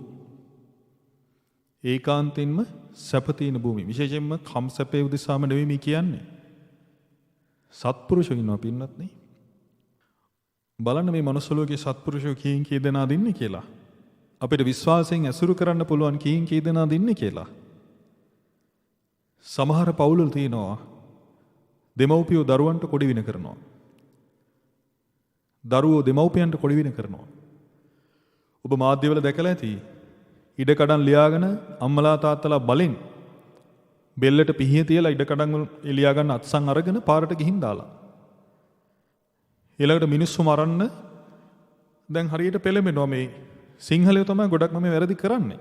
B: ඒකාන්තින්ම සැපතින භූමි විශේෂයෙන්ම කම් සැපේ උදෙසාම නෙවෙයි මේ කියන්නේ සත්පුරුෂයෝ ඉන්නවා පින්නත් නේ බලන්න මේ මනුස්ස ලෝකේ සත්පුරුෂයෝ කීයෙන් කී දෙනාද ඉන්නේ කියලා අපිට විශ්වාසයෙන් ඇසුරු කරන්න පුළුවන් කීයෙන් කී දෙනාද ඉන්නේ කියලා සමහර පවුල්වල තියෙනවා දෙමව්පියෝ දරුවන්ට කොඩි වින කරනවා දරුවෝ දෙමව්පියන්ට කොඩි වින කරනවා ඔබ මාධ්‍යවල දැකලා ඇති ඉඩ කඩන් ලියාගෙන අම්මලා තාත්තලා බලෙන් බෙල්ලට පිහිය තියලා ඉඩ කඩන් ලියා ගන්න අත්සන් අරගෙන පාරට ගිහින් දාලා ඊළඟට මිනිස්සු මරන්න දැන් හරියට පෙළඹෙනවා මේ සිංහලයෝ තමයි ගොඩක්ම මේ වැරදි කරන්නේ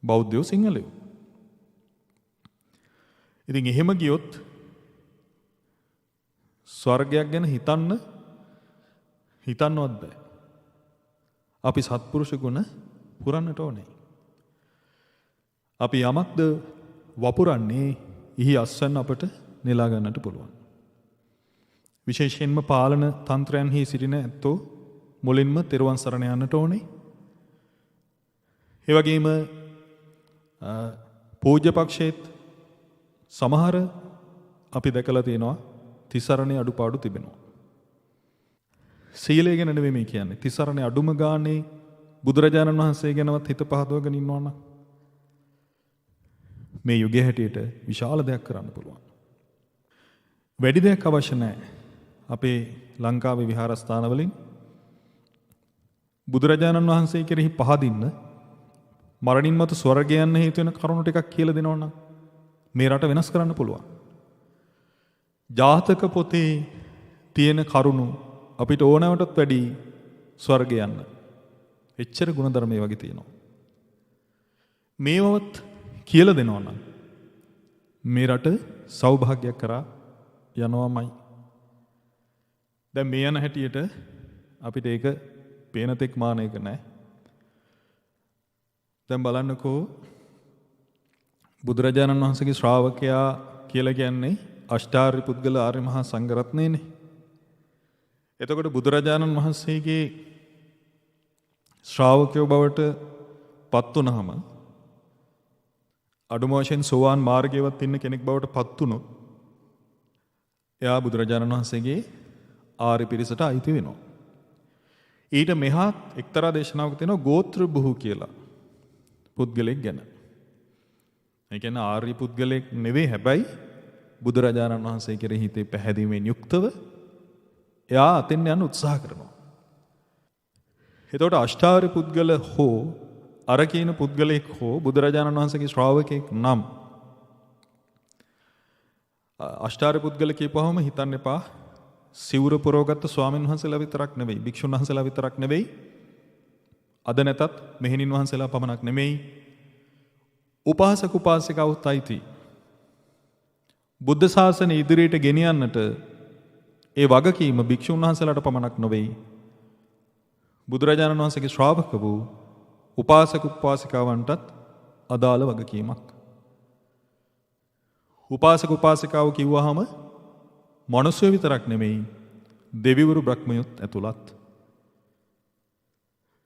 B: බෞද්ධයෝ සිංහලයෝ ඉතින් එහෙම ගියොත් ස්වර්ගයක් ගැන හිතන්නවත් බෑ අපි සත්පුරුෂ ගුණ පුරන්නට ඕනේ. අපි යමක්ද වපුරන්නේ ඉහි අස්වැන්න අපට නෙලා ගන්නට පුළුවන්. විශේෂයෙන්ම පාලන තන්ත්‍රයන්හි සිටින ඇත්තෝ මුලින්ම තෙරුවන් සරණ යන්නට ඕනේ. ඒ වගේම පූජ්‍ය පක්ෂයේත් සමහර අපි දැකලා තියෙනවා තිසරණේ අඩුපාඩු තිබෙනවා. සීලය ගැන නෙවෙයි මේ කියන්නේ. තිසරණේ අඩුම ගානේ බුදුරජාණන් වහන්සේ ගැනවත් හිත පහදවගෙන ඉන්නවා නම් මේ යුගයේ හැටියට විශාල දෙයක් කරන්න පුළුවන්. වැඩි දෙයක් අවශ්‍ය නැහැ. අපේ ලංකාවේ විහාරස්ථාන වලින් බුදුරජාණන් වහන්සේ කෙරෙහි පහදින්න මරණින් මතු ස්වර්ගය යන්න හේතු වෙන කරුණු ටිකක් කියලා දෙනවා නම් මේ රට වෙනස් කරන්න පුළුවන්. ජාතක පොතේ තියෙන කරුණු අපිට ඕනෑමටත් වැඩි ස්වර්ගය යන්න. එච්චර ගුණධර්ම මේ වගේ තියෙනවා. මේවත් කියලා දෙනවා නම් මේ රට සෞභාග්‍යයක් කරා යනවාමයි. දැන් මේ යන හැටියට අපිට ඒක පේන තෙක් මානයක නැහැ. දැන් බලන්නකෝ බුදුරජාණන් වහන්සේගේ ශ්‍රාවකයා කියලා කියන්නේ අෂ්ටාර්ය පුද්ගල ආර්ය මහා සංඝරත්නයනේ. එතකොට බුදුරජාණන් වහන්සේගේ ශ්‍රාවකයෝ බවට පත් වුනහම අඩුම වශයෙන් සෝවාන් මාර්ගයේවත් ඉන්න කෙනෙක් බවට පත් වුණොත් එයා බුදුරජාණන් වහන්සේගේ ආර්ය පිරිසට අයිති වෙනවා. ඊට මෙහා එක්තරා දේශනාවක තියෙනවා ගෝත්‍ර බුහු කියලා පුද්ගලෙක් ගැන. ඒ කියන්නේ ආර්ය පුද්ගලෙක් නෙවෙයි හැබැයි බුදුරජාණන් වහන්සේ කෙරෙහි හිතේ පැහැදීමෙන් යුක්තව එයා අතෙන් යන්න උත්සාහ කරනවා. එතකොට අෂ්ටාර්ය පුද්ගල හෝ අර කියන පුද්ගලෙක් හෝ බුදුරජාණන් වහන්සේගේ ශ්‍රාවකෙක් නම් අෂ්ටාර්ය පුද්ගල කියපුවම හිතන්න එපා සිවුර පුරවගත්ත ස්වාමීන් වහන්සේලා විතරක් නෙවෙයි භික්ෂුන් වහන්සේලා විතරක් නෙවෙයි අද නැතත් මෙහෙණින් වහන්සේලා පමණක් නෙමෙයි උපාසක උපාසිකාවුත් අයිති. බුද්ධ ශාසනය ඉදිරියට ගෙනියන්නට ඒ වගකීම භික්ෂුන් වහන්සේලාට පමණක් නොවේ. බුදුරජාණන් වහන්සේගේ ශ්‍රාවක වූ උපාසක උපාසිකාවන්ටත් අදාළ වගකීමක්. උපාසක උපාසිකාව කිව්වහම මනුස්සය විතරක් නෙමෙයි දෙවිවරු බ්‍රහ්මයොත් ඇතුළත්.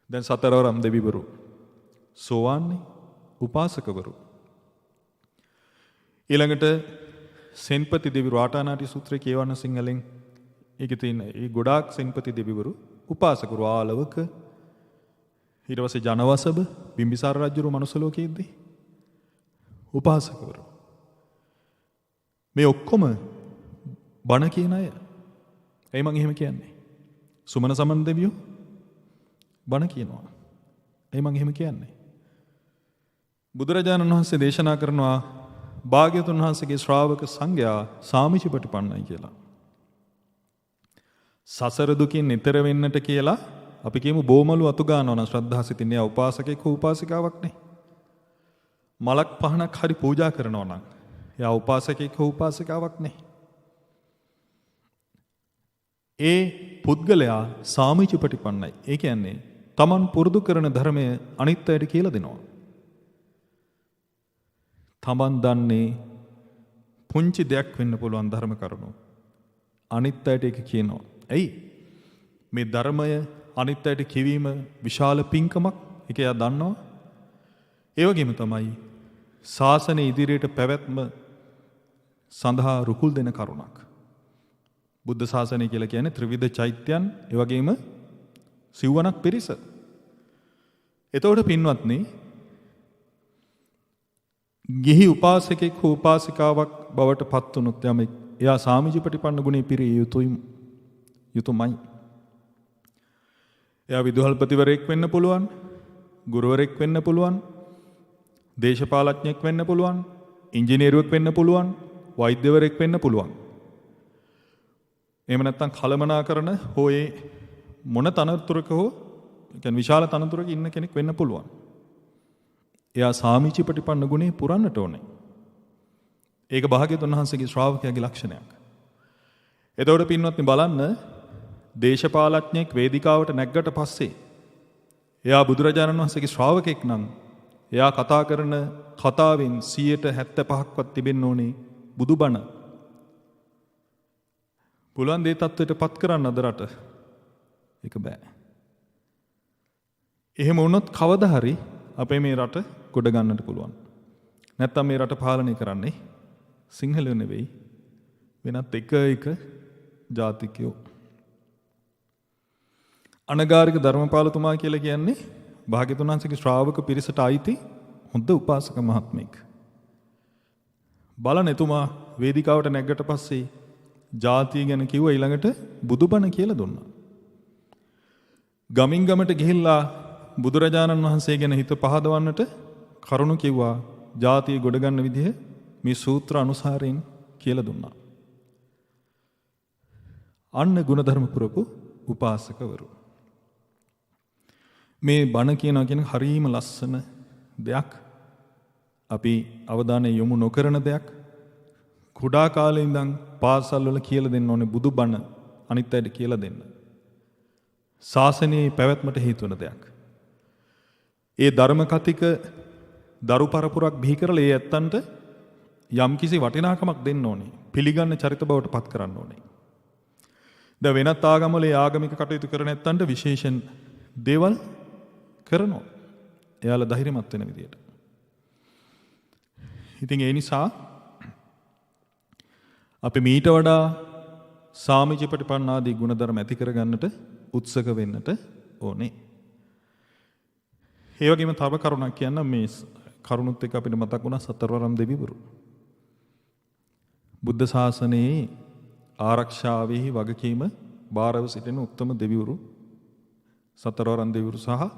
B: දැන් සතරවරම් දෙවිවරු සෝවාන්නේ උපාසකවරු. ඊළඟට සෙන්පති දෙවිවරු ආටානාටි සූත්‍රය කියවන්න සිංහලෙන් ඒකේ තියෙන ඒ ගොඩාක් සෙන්පති දෙවිවරු උපාසකවරු ආලවක ඊට පස්සේ ජනවසබ බිම්බිසාර රජුරු මනුස්ස ලෝකයේදී උපාසකවරු මේ ඔක්කොම බණ කියන අය. ඇයි මං එහෙම කියන්නේ? සුමන සමන් දෙවියෝ බණ කියනවා. ඇයි මං එහෙම කියන්නේ? බුදුරජාණන් වහන්සේ දේශනා කරනවා භාග්‍යවතුන් වහන්සේගේ ශ්‍රාවක සංඝයා සාමිචිපටිපන්නයි කියලා. සසර දුකින් ඈතර වෙන්නට කියලා අපි කියමු බෝමලු අතු ගන්නවා නම් ශ්‍රද්ධා සිතින් එයා උපාසකෙක් හෝ උපාසිකාවක් නේ. මලක් පහනක් හරි පූජා කරනවා නම් එයා උපාසකෙක් හෝ උපාසිකාවක් නේ. ඒ පුද්ගලයා සාමිචිපටිපන්නයි. ඒ කියන්නේ තමන් පුරුදු කරන ධර්මය අනිත් අයට කියලා දෙනවා. තමන් දන්නේ පුංචි දෙයක් වෙන්න පුළුවන් ධර්ම කරුණු. අනිත් අයට ඒක කියනවා. ඇයි? මේ ධර්මය අනිත් අයට කියවීම විශාල පින්කමක්. ඒක එයා දන්නවා. ඒ වගේම තමයි ශාසනය ඉදිරියට පැවැත්ම සඳහා රුකුල් දෙන කරුණක්. බුද්ධ ශාසනය කියලා කියන්නේ ත්‍රිවිධ චෛත්‍යයන්, ඒ වගේම සිව්වනක් පිරිස. එතකොට පින්වත්නි, ගිහි උපාසකෙක් හෝ උපාසිකාවක් බවට පත් වුණොත් යමෙක්, එයා සාමිචිපටිපන්න ගුණේ පිරිය යුතුමයි. එයා විදුහල්පතිවරයෙක් වෙන්න පුළුවන්, ගුරුවරයෙක් වෙන්න පුළුවන්, දේශපාලඥයෙක් වෙන්න පුළුවන්, ඉංජිනේරුවෙක් වෙන්න පුළුවන්, වෛද්‍යවරයෙක් වෙන්න පුළුවන්. එහෙම නැත්නම් කලමනාකරන හෝ ඒ මොන තනතුරක හෝ කියන්නේ විශාල තනතුරක ඉන්න කෙනෙක් වෙන්න පුළුවන්. එයා සාමිචිපටිපන්න ගුණේ පුරන්නට ඕනේ. ඒක භාග්‍යවතුන් වහන්සේගේ ශ්‍රාවකයාගේ ලක්ෂණයක්. එතකොට පින්වත්නි බලන්න, දේශපාලඥයෙක් වේදිකාවට නැග්ගට පස්සේ එයා බුදුරජාණන් වහන්සේගේ ශ්‍රාවකෙක් නම් එයා කතා කරන කතාවෙන් 75%ක්වත් තිබෙන්න ඕනේ බුදුබණ. පුළුවන් දේ තත්ත්වයට පත් කරන්න අද රට. ඒක බෑ. එහෙම වුණොත් කවදා හරි අපේ මේ රට ගොඩ ගන්නට පුළුවන්. නැත්තම් මේ රට පාලනය කරන්නේ සිංහලයෝ නෙවෙයි, වෙනත් එක ජාතිකයෝ. අනගාരിക ධර්මපාලතුමා කියලා කියන්නේ භාග්‍යවතුන් වහන්සේගේ ශ්‍රාවක පිරිසට අයිති හොඳ උපාසක මහත්මයෙක්. බලන්න, එතුමා වේදිකාවට නැග්ගට පස්සේ ජාතිය ගැන කිව්ව, ඊළඟට බුදුබණ කියලා දුන්නා. ගමින් ගමට ගිහිල්ලා බුදුරජාණන් වහන්සේ ගැන හිත පහදවන්නට කරුණු කිව්වා. ජාතිය ගොඩ ගන්න විදිහ මේ සූත්‍ර අනුසාරයෙන් කියලා දුන්නා. අන්න ගුණධර්ම පුරපු උපාසකවරු. මේ බණ කියනවා කියන හරීම ලස්සන දෙයක්. අපි අවධානය යොමු නොකරන දෙයක්. කුඩා කාලේ ඉඳන් පාසල් වල කියලා දෙන්න ඕනේ බුදුබණ අනිත් අයට කියලා දෙන්න. ශාසනයේ පැවැත්මට හේතු වෙන දෙයක්. ඒ ධර්ම කතික දරු පරපුරක් බිහි කරලා ඒ ඇත්තන්ට යම්කිසි වටිනාකමක් දෙන්න ඕනේ. පිළිගන්න චරිත බවට පත් කරන්න ඕනේ. දැන් වෙනත් ආගම්වල ඒ ආගමික කටයුතු කරන ඇත්තන්ට විශේෂයෙන් දේවල් කරනවා. එයාලා ධෛර්යමත් වෙන විදියට. ඉතින් ඒ නිසා අපි මීට වඩා සාමිචිපටිපන්න ආදී ගුණධර්ම ඇති කරගන්නට උත්සක වෙන්නට ඕනේ. ඒ වගේම තව කරුණක් කියන්න, මේ කරුණුත් එක්ක අපිට මතක් වුණා සතරවරම් දෙවිවරු. බුද්ධ ශාසනයේ ආරක්ෂාවෙහි වගකීම බාරව සිටින උත්තම දෙවිවරු සතරවරම් දෙවිවරු සහ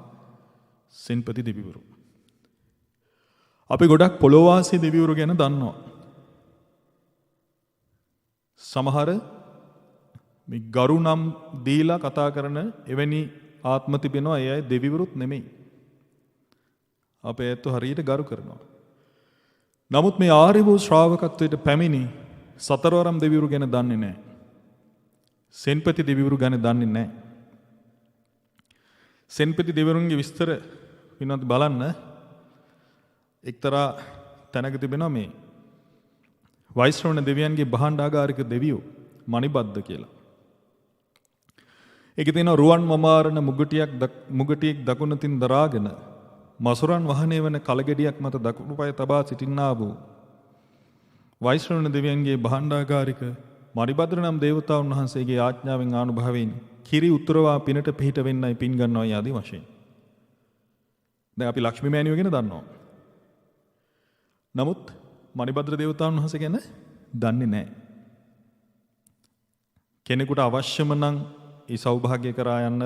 B: සෙන්පති දෙවිවරු. අපි ගොඩක් පොළොවාසී දෙවිවරු ගැන දන්නවා. සමහර මේ ගරු නම් දීලා කතා කරන එවැනි ආත්ම තිබෙනවා. ඒ අය දෙවිවරුත් නෙමෙයි. අපේ ඇත්තෝ හරියට ගරු කරනවා. නමුත් මේ ආර්ය වූ ශ්‍රාවකත්වයට පැමිණි සතරවරම් දෙවිවරු ගැන දන්නේ නැහැ. සෙන්පති දෙවිවරු ගැන දන්නේ නැහැ. සෙන්පති දෙවිවරුන්ගේ විස්තර විනෝද බලන්න. එක්තරා තැනක තිබෙනවා මේ වෛශ්‍රවණ දෙවියන්ගේ භාණ්ඩාගාරික දෙවියෝ මණිබද්ද කියලා. ඒකේ තියෙනවා රුවන් මමාරණ මුගටියෙක් දකුණතින් දරාගෙන මසුරන් වහනේ වන කලගෙඩියක් මත දකුණු පාය තබා සිටින්නා වූ වෛශ්‍රවණ දෙවියන්ගේ භාණ්ඩාගාරික මණිබද්ද නම් දේවතාවුන් වහන්සේගේ ආඥාවෙන් ආනුභාවයෙන් කිරි උතුරවා පිනට පිහිට වෙන්නයි පින් ගන්නවා ආදී වශයෙන්. දැන් අපි ලක්ෂ්මී මෑණියෝ ගැන දන්නවා. නමුත් මණිබද්ද දේවතාවුන් වහන්සේ ගැන දන්නේ නැහැ. කෙනෙකුට අවශ්‍යම නම් ඒ සෞභාග්‍ය කරා යන්න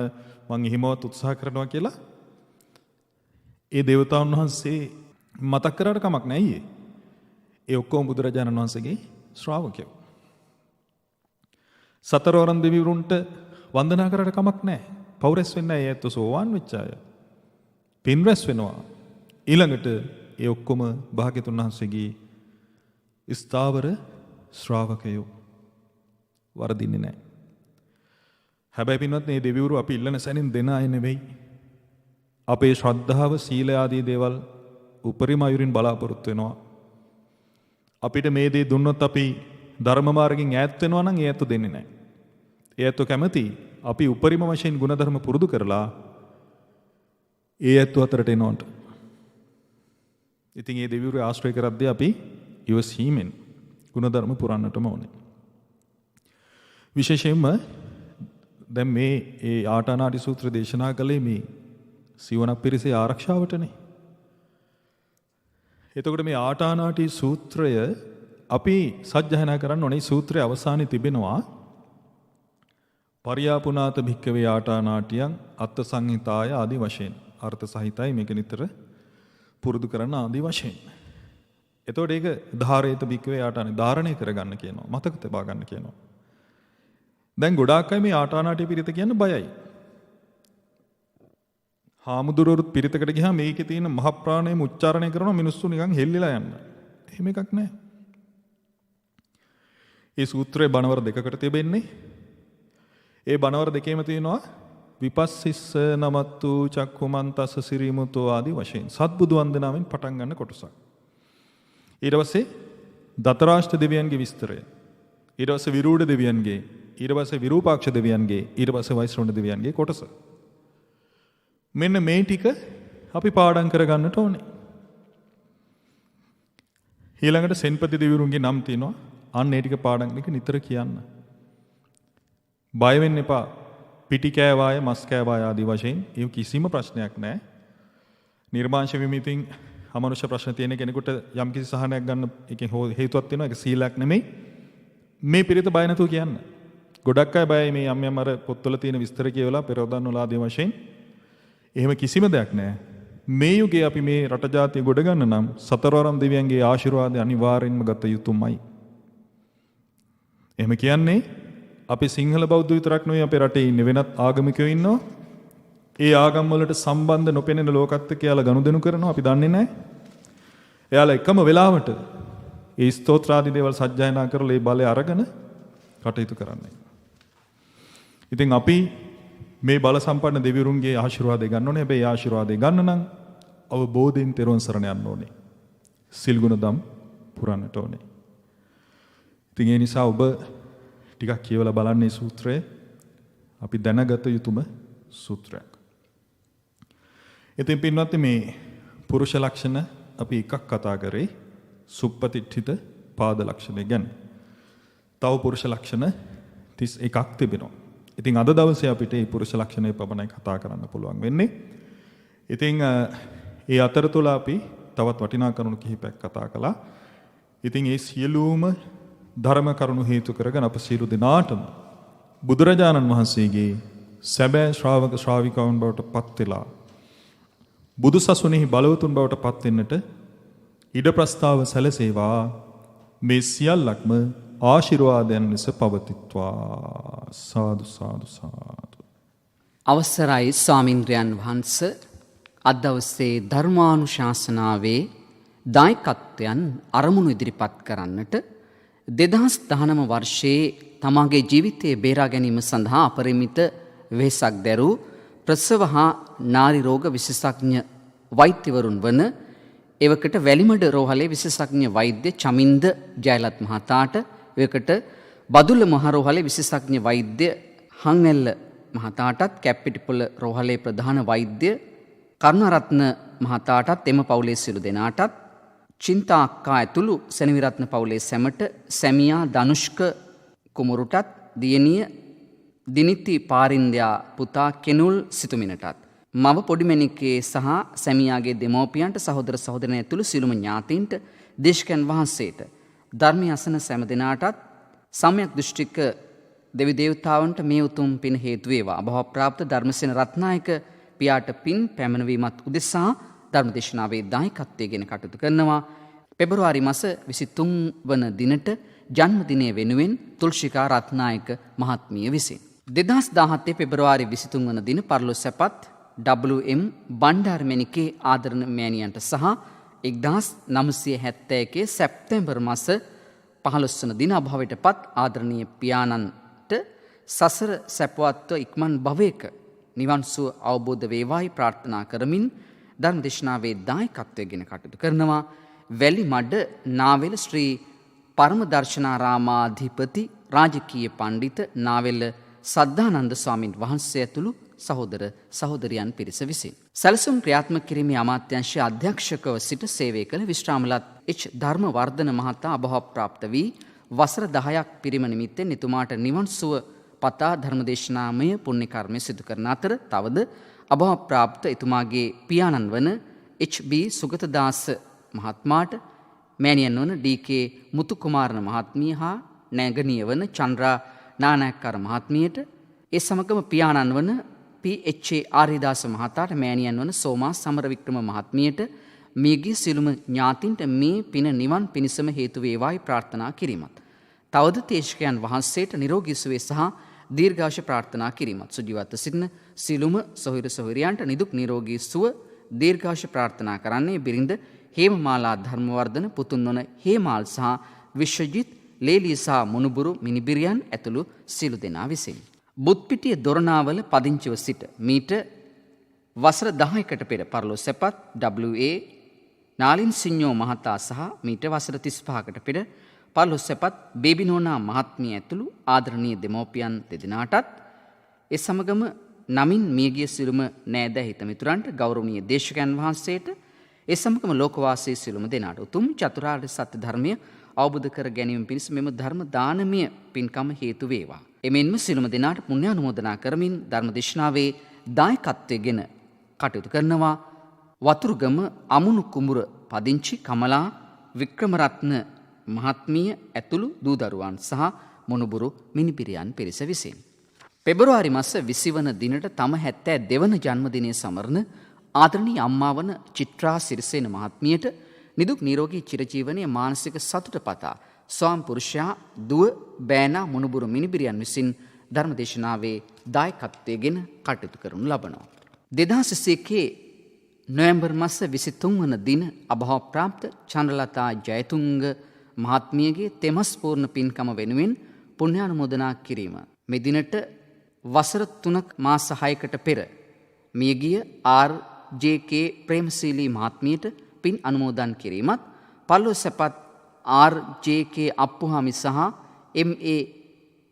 B: මං හිමවත් උත්සාහ කරනවා කියලා ඒ දේවතාවුන් වහන්සේ මතක් කරාට කමක් නැහැ. ඒ ඔක්කොම බුදුරජාණන් වහන්සේගේ ශ්‍රාවකයෝ. සතරවරම් දෙවිවරුන්ට වන්දනා කරාට කමක් නැහැ. පව් රැස් වෙන්නේ නැහැ. ඒ ඇත්ත සෝවාන් වෙච්ච අය. පින් රැස් වෙනවා. ඊළඟට ඒ ඔක්කොම භාග්‍යතුන් වහන්සේගේ ස්ථාවර ශ්‍රාවකයෝ වරදින්නේ නැහැ. හැබැයි පින්වත් මේ දෙවිවරු අපි ඉල්ලන සැනින් දෙන අය නෙවෙයි. අපේ ශ්‍රද්ධාව සීල ආදී දේවල් උපරිම අයුරින් බලාපොරොත්තු වෙනවා. අපිට මේ දේ දුන්නොත් අපි ධර්ම මාර්ගෙන් ඈත් වෙනවා නම් ඒ ඇත්ත දෙන්නේ නැහැ. ඒ ඇත්ත කැමති අපි උපරිම වශයෙන් ගුණධර්ම පුරුදු කරලා ඒ ඇත්ත අතරට එනවට. ඉතින් මේ දෙවිවරු ආශ්‍රය කරද්දී අපි ඉවසීමෙන් ගුණධර්ම පුරන්නටම ඕනේ. විශේෂයෙන්ම දැන් මේ ආටානාටි සූත්‍ර දේශනා කළේ මේ සිවණක් පිරිසේ ආරක්ෂාවටනේ. එතකොට මේ ආටානාටි සූත්‍රය අපි සජ්ජායනා කරන්න ඕනේ. සූත්‍රයේ අවසානයේ තිබෙනවා පරියාපුනාත භික්කවේ ආටානාටියන් අත්ථ සංහිතාය ආදී වශයෙන්. අර්ථ සහිතයි මේක නිතර පුරුදු කරන ආදී වශයෙන්. එතකොට ඒක ධාරේත භික්කවේ ආටානේ ධාරණය කරගන්න කියනවා. මතක තබා ගන්න කියනවා. දැන් ගොඩාක් අය මේ ආටානාටි පිරිත කියන්න බයයි. හාමුදුරුවරුත් පිරිතකට ගියාම මේකේ තියෙන මහ ප්‍රාණයම උච්චාරණය කරනවා මිනිස්සු නිකන් හෙල්ලිලා යන්න. එහෙම එකක් නැහැ. මේ සූත්‍රයේ බණවර දෙකකට තිබෙන්නේ. ඒ බණවර දෙකේම තියෙනවා විපස්සිස්ස නමත්තු චක්කුමන්තස්ස සිරිමුතෝ ආදී වශයෙන් සත්බුදු වන්දනාවෙන් පටන් ගන්න කොටසක්. ඊට පස්සේ දතරාෂ්ට දෙවියන්ගේ විස්තරය. ඊට පස්සේ විරූඪ දෙවියන්ගේ, ඊට පස්සේ විරූපාක්ෂ දෙවියන්ගේ, ඊට පස්සේ වෛශ්‍රවණ දෙවියන්ගේ කොටස. මෙන්න මේ ටික අපි පාඩම් කරගන්නට ඕනේ. ඊළඟට සෙන්පති දෙවිවරුන්ගේ නම් තියෙනවා. අන්න ඒ ටික පාඩම් ටික නිතර කියන්න. බය වෙන්න එපා. පිටි කෑවාය, මස් කෑවාය ආදී වශයෙන් ඒ කිසිම ප්‍රශ්නයක් නැහැ. නිර්මාංශ විමිතින් අමනුෂ්‍ය ප්‍රශ්න තියෙන කෙනෙකුට යම් කිසි සහනයක් ගන්න එකේ හේතුවක් තියෙනවා. ඒක සීලයක් නෙමෙයි. මේ පිරිත බය නැතුව කියන්න. ගොඩක් අය බයයි මේ යම් යම් අර පොත්වල තියෙන විස්තර කියවලා පෙරවදන් වල ආදී වශයෙන්. එහෙම කිසිම දෙයක් නැහැ. මේ යුගයේ අපි මේ රට ජාතිය ගොඩ ගන්න නම් සතරවරම් දෙවියන්ගේ ආශිර්වාදය අනිවාර්යෙන්ම ගත යුතුමයි. එහෙම කියන්නේ අපි සිංහල බෞද්ධ විතරක් නෙවෙයි අපේ රටේ ඉන්න වෙනත් ආගමිකයෝ ඉන්නවා. ඒ ආගම් වලට සම්බන්ධ නොපෙනෙන ලෝකත් එක්ක යාලා ගනුදෙනු කරනවා අපි දන්නේ නැහැ. එයාලා එකම වෙලාවට ඒ ස්තෝත්‍රාදී දේවල් සජ්ජායනා කරලා ඒ බලය අරගෙන කටයුතු කරන්නේ. ඉතින් අපි මේ බල සම්පන්න දෙවිවරුන්ගේ ආශිර්වාදය ගන්න ඕනේ. හැබැයි ආශිර්වාදය ගන්න නම් අවබෝධයෙන් තෙරුවන් සරණ යන්න ඕනේ. සිල් ගුණ දම් පුරන්නට ඕනේ. ඉතින් ඒ නිසා ඔබ ටිකක් කියවලා බලන්න මේ සූත්‍රය. අපි දැනගත යුතුම සූත්‍රයක්. ඉතින් පින්වත්නි මේ පුරුෂ ලක්ෂණ අපි එකක් කතා කරේ. සුප්පතිට්ඨිත පාද ලක්ෂණය ගැන. තව පුරුෂ ලක්ෂණ 31ක් තිබෙනවා. ඉතින් අද දවසේ අපිට මේ පුරුෂ ලක්ෂණය පමණයි කතා කරන්න පුළුවන් වෙන්නේ. ඉතින් ඒ අතරතුර අපි තවත් වටිනා කරුණු කිහිපයක් කතා කළා. ඉතින් මේ සියලුම ධර්ම කරුණු හේතු කරගෙන අප සියලු දෙනාටම බුදුරජාණන් වහන්සේගේ සැබෑ ශ්‍රාවක ශ්‍රාවිකාවන් බවට පත් වෙලා බුදු සසුනේහි බලවතුන් බවට පත් වෙන්නට ඉඩ ප්‍රස්තාව සැලසේවා. මේ සියල්ලක්ම ආශිර්වාදයන් ලෙස පවතිත්වා. සාදු සාදු සාදු.
A: අවසරයි ස්වාමින්ද්‍රයන් වහන්ස, අද දවසේ ධර්මානුශාසනාවේ දායකත්වයන් අරමුණු ඉදිරිපත් කරන්නට 2019 වර්ෂයේ තමාගේ ජීවිතයේ බේරා ගැනීම සඳහා අපරිමිත වෙහෙසක් දැරූ ප්‍රසව හා නාරි රෝග විශේෂඥ වෛද්‍යවරුන් වන එවකට වැලිමඩ රෝහලේ විශේෂඥ වෛද්‍ය චමින්ද ජයලත් මහතාට, එවකට බදුල්ල මහ රෝහලේ විශේෂඥ වෛද්‍ය හංනැල්ල මහතාටත්, කැප්පිටිපොළ රෝහලේ ප්‍රධාන වෛද්‍ය කරුණාරත්න මහතාටත්, එම පවුලේ සියලු දෙනාටත්, චින්තා අක්කා ඇතුළු සෙනවිරත්න පවුලේ සැමට, සැමියා ධනුෂ්ක කුමරුටත්, දියණිය දිනිති පාරින්දයා පුතා කෙනුල් සිතුමිනටත්, මව පොඩිමැණිකේ සහ සැමියාගේ දෙමෝපියන්ට, සහෝදර සහෝදරයන් ඇතුළු සියලුම ඥාතීන්ට, දේශකයන් වහන්සේට, ධර්මය අසන සෑම දෙනාටත්, සම්‍යක් දෘෂ්ටික දෙවි දේවතාවන්ට මේ උතුම් පින හේතු වේවා. අභවප්‍රාප්ත ධර්මසේන රත්නායක පියාට පින් පැමිණවීමත් උදෙසා ධර්මදේශනාවේ දායකත්වයෙන් කටයුතු කරනවා. පෙබරවාරි මාස 23 වන දිනට ජන්මදිනය වෙනුවෙන් තුල්ෂිකා රත්නායක මහත්මිය විසින් 2017 පෙබරවාරි 23 වන දින පරලොස් සැපත් WM බණ්ඩාරමැණිකේ ආදරණ මෑණියන්ට සහ 1971 සැප්තැම්බර් මාස 15 වන දින අභාවයට පත් ආදරණීය පියාණන්ට සසර සැපවත්ව ඉක්මන් භවයක නිවන් සුව අවබෝධ වේවායි ප්‍රාර්ථනා කරමින් ධර්ම දේශනාවේ දායකත්වයෙන් කටයුතු කරනවා වැලිමඩ නාවෙල ශ්‍රී පරම දර්ශනාරාමාධිපති රාජකීය පඬිත නාවෙල සද්ධානන්ද ස්වාමීන් වහන්සේ ඇතුළු සහෝදර සහෝදරියන් පිරිස විසින් සැලසුම් ක්‍රියාත්මක කිරීමේ අමාත්‍යාංශයේ අධ්‍යක්ෂකව සිට සේවය කළ විශ්‍රාමලත් එච් ධර්මවර්ධන මහතා අභාව ප්‍රාප්ත වී වසර 10ක් පිරීම නිමිත්තෙන් එතුමාට නිවන් සුව පතා ධර්මදේශනාමය පුණ්‍ය කර්මය සිදු කරන අතර තවද අභාව ප්‍රාප්ත එතුමාගේ පියාණන් වන එච්.බී. සුගතදාස මහත්මයාට මෑණියන් වන ඩී.කේ. මුතුකුමාරන මහත්මිය හා නැගණිය වන චන්ද්‍රා නානායක්කාර මහත්මියට ඒ සමගම පියාණන් වන පී.එච්.ඒ. ආරිදාස මහතාට මෑණියන් වන සෝමා සමරවික්‍රම මහත්මියට මියගිය සියලුම ඥාතින්ට මේ පින නිවන් පිණසම හේතු වේවායි ප්‍රාර්ථනා කිරීමත්. තවද තේජකයන් වහන්සේට නිරෝගී සුවය සහ දීර්ඝාෂ ප්‍රාර්ථනා කිරීමත්. සුජීවත්ව සිටින සියලුම සොහිර සොහිරියන්ට නිදුක් නිරෝගී සුව දීර්ඝාෂ ප්‍රාර්ථනා කරන්නේ බිරිඳ හේමමාලා ධර්මවර්ධන පුතුන් වන හේමාල් සහ විශ්වජිත් ලේලී සහ මුණුබුරු මිනිබිරියන් ඇතුළු සියලු දෙනා විසින්. බුත්පිටිය දොරනාවල පදිංචිව සිට මීට වසර 10කට පෙර පරලොස් සැපත් W.A. නාලින් සිඤ්ඤෝ මහතා සහ මීට වසර 35කට පෙර පරලොස් සැපත් බේබිනෝනා මහත්මිය ඇතුළු ආදරණීය දෙමෝපියන් දෙදෙනාටත් ඒ සමගම නමින් මියගිය සිළුම නෑදෑ හිතමිතුරන්ට ගෞරවනීය දේශකයන් වහන්සේට ඒ සමගම ලෝකවාසී සිළුම දෙනාට උතුම් චතුරාර්ය සත්‍ය ධර්මය අවබෝධ කර ගැනීම පිණිස මෙම ධර්ම දානමය පින්කම හේතු වේවා. එමෙන්ම සිළුම දෙනාට පුණ්‍ය අනුමෝදනා කරමින් ධර්ම දේශනාවේ දායකත්වයෙන් කටයුතු කරනවා වතුරුගම අමුණු කුඹුර පදිංචි කමලා වික්‍රමරත්න මහත්මිය ඇතුළු දූ දරුවන් සහ මොනුබුරු මිනිපිරියන් පිරිස විසින්. පෙබරවාරි මාස 20 වන දිනට තම 72 වන ජන්මදිනය සමරන ආදරණීය අම්මා වන චිත්‍රා සිරිසේන මහත්මියට නිදුක් නිරෝගී චිරජීවනයේ මානසික සතුට පතා ස්වාම පුරුෂයා දුව බෑනා මොනුබුරු මිනිබිරියන් විසින් ධර්මදේශනාවේ දායකත්වයෙන් කටයුතු කරනු ලබනවා. 2021 නොවැම්බර් මාස 23 වන දින අභාව ප්‍රාප්ත චන්ද්‍රලතා ජයතුංග මහත්මියගේ තෙමස් පූර්ණ පින්කම වෙනුවෙන් පුණ්‍යානුමෝදනා කිරීම. මේ දිනට වසර 3ක් මාස 6කට පෙර මියගිය ආර්.ජේ.කේ. ප්‍රේමශීලී මහත්මියට පින් අනුමෝදන් කිරීමත් පල්ලොස් සැපත් ආර්.ජේ.කේ. අප්පුහාමි සහ එම්.ඒ.